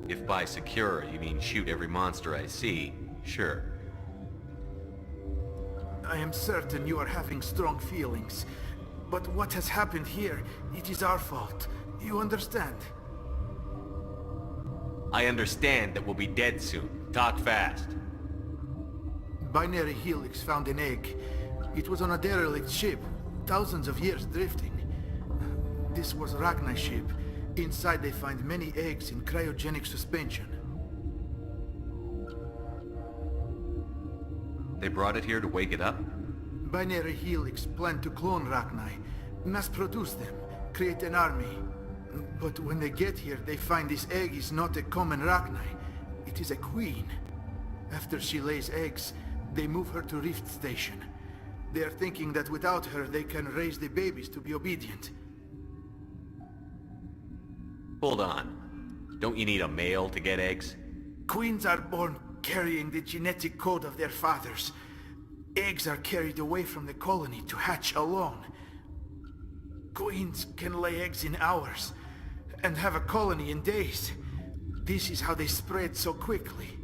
If by secure you mean shoot every monster I see, sure. I am certain you are having strong feelings. But what has happened here, it is our fault. You understand? I understand that we'll be dead soon. Talk fast. Binary Helix found an egg. It was on a derelict ship, thousands of years drifting. This was Rachni's ship. Inside they find many eggs in cryogenic suspension. They brought it here to wake it up? Binary Helix planned to clone Rachni, mass-produce them, create an army. But when they get here, they find this egg is not a common Rachni. It is a queen. After she lays eggs, they move her to Rift Station. They are thinking that without her, they can raise the babies to be obedient. Hold on. Don't you need a male to get eggs? Queens are born carrying the genetic code of their fathers. Eggs are carried away from the colony to hatch alone. Queens can lay eggs in hours, and have a colony in days. This is how they spread so quickly.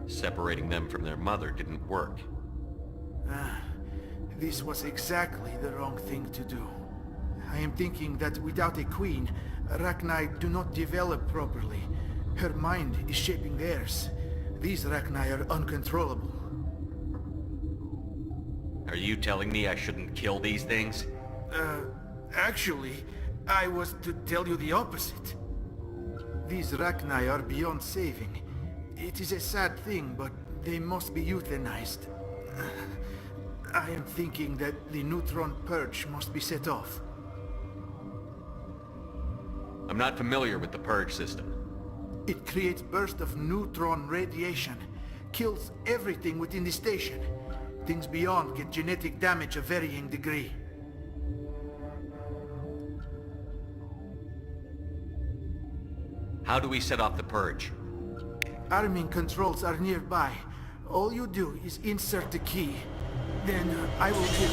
Separating them from their mother didn't work. This was exactly the wrong thing to do. I am thinking that without a queen, Rachni do not develop properly. Her mind is shaping theirs. These Rachni are uncontrollable. Are you telling me I shouldn't kill these things? Actually, I was to tell you the opposite. These Rachni are beyond saving. It is a sad thing, but they must be euthanized. I am thinking that the neutron purge must be set off. I'm not familiar with the purge system. It creates bursts of neutron radiation, kills everything within the station. Things beyond get genetic damage of varying degree. How do we set off the purge? Arming controls are nearby. All you do is insert the key. Then I will give you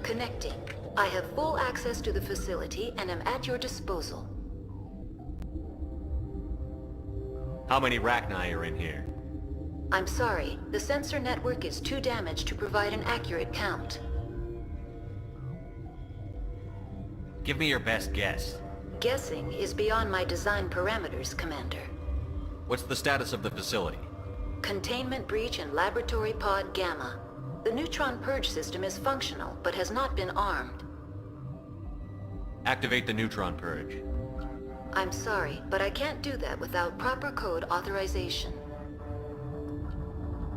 Connecting. I have full access to the facility and am at your disposal. How many Rachni are in here? I'm sorry, the sensor network is too damaged to provide an accurate count. Give me your best guess. Guessing is beyond my design parameters, Commander. What's the status of the facility? Containment breach in Laboratory Pod Gamma. The neutron purge system is functional, but has not been armed. Activate the neutron purge. I'm sorry, but I can't do that without proper code authorization.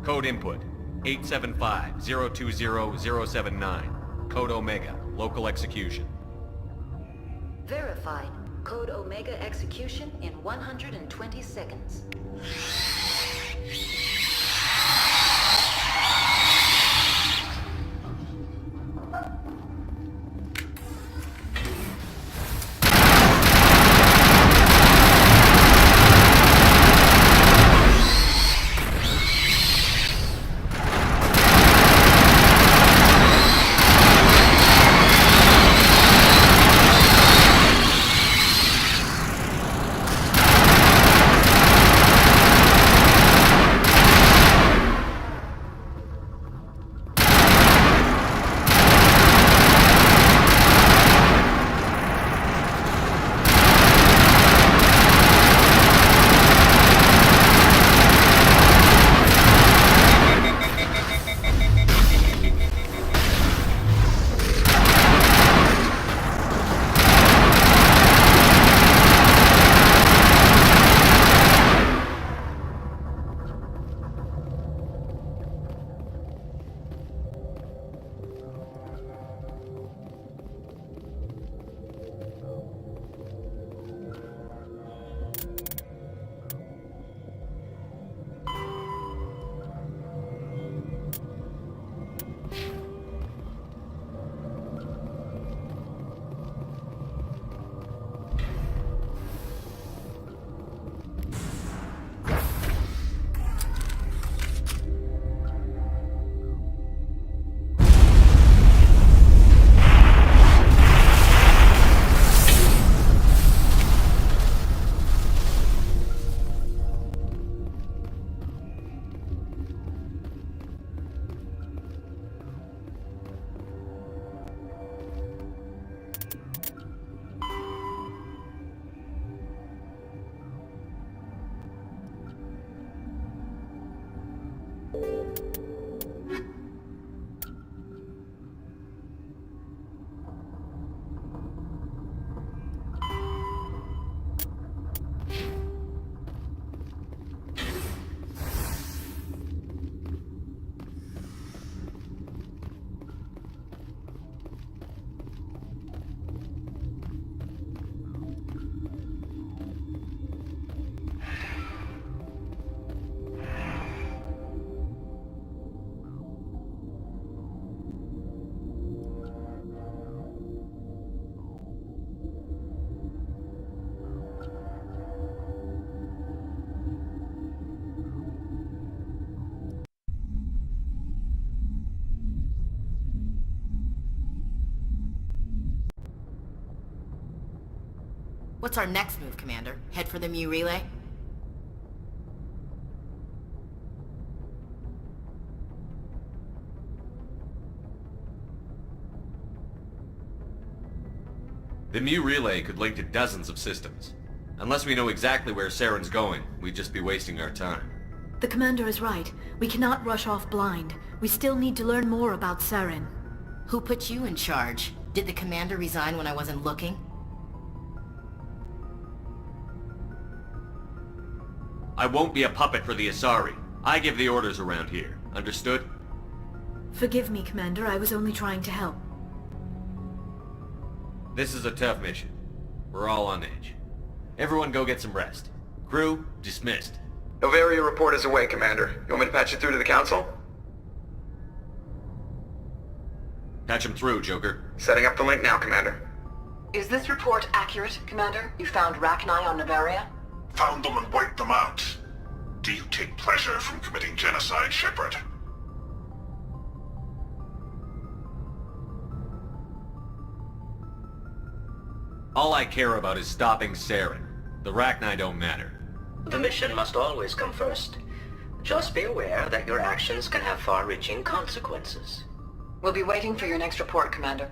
Code input, 875-020-079. Code Omega, local execution. Verified. Code Omega execution in 120 seconds. What's our next move, Commander? Head for the Mu relay? The Mu relay could link to dozens of systems. Unless we know exactly where Saren's going, we'd just be wasting our time. The Commander is right. We cannot rush off blind. We still need to learn more about Saren. Who put you in charge? Did the Commander resign when I wasn't looking? I won't be a puppet for the Asari. I give the orders around here. Understood? Forgive me, Commander. I was only trying to help. This is a tough mission. We're all on edge. Everyone go get some rest. Crew, dismissed. Novaria report is away, Commander. You want me to patch it through to the Council? Patch him through, Joker. Setting up the link now, Commander. Is this report accurate, Commander? You found Rachni on Novaria? Found them and wiped them out. Do you take pleasure from committing genocide, Shepard? All I care about is stopping Saren. The Rachni don't matter. The mission must always come first. Just be aware that your actions can have far-reaching consequences. We'll be waiting for your next report, Commander.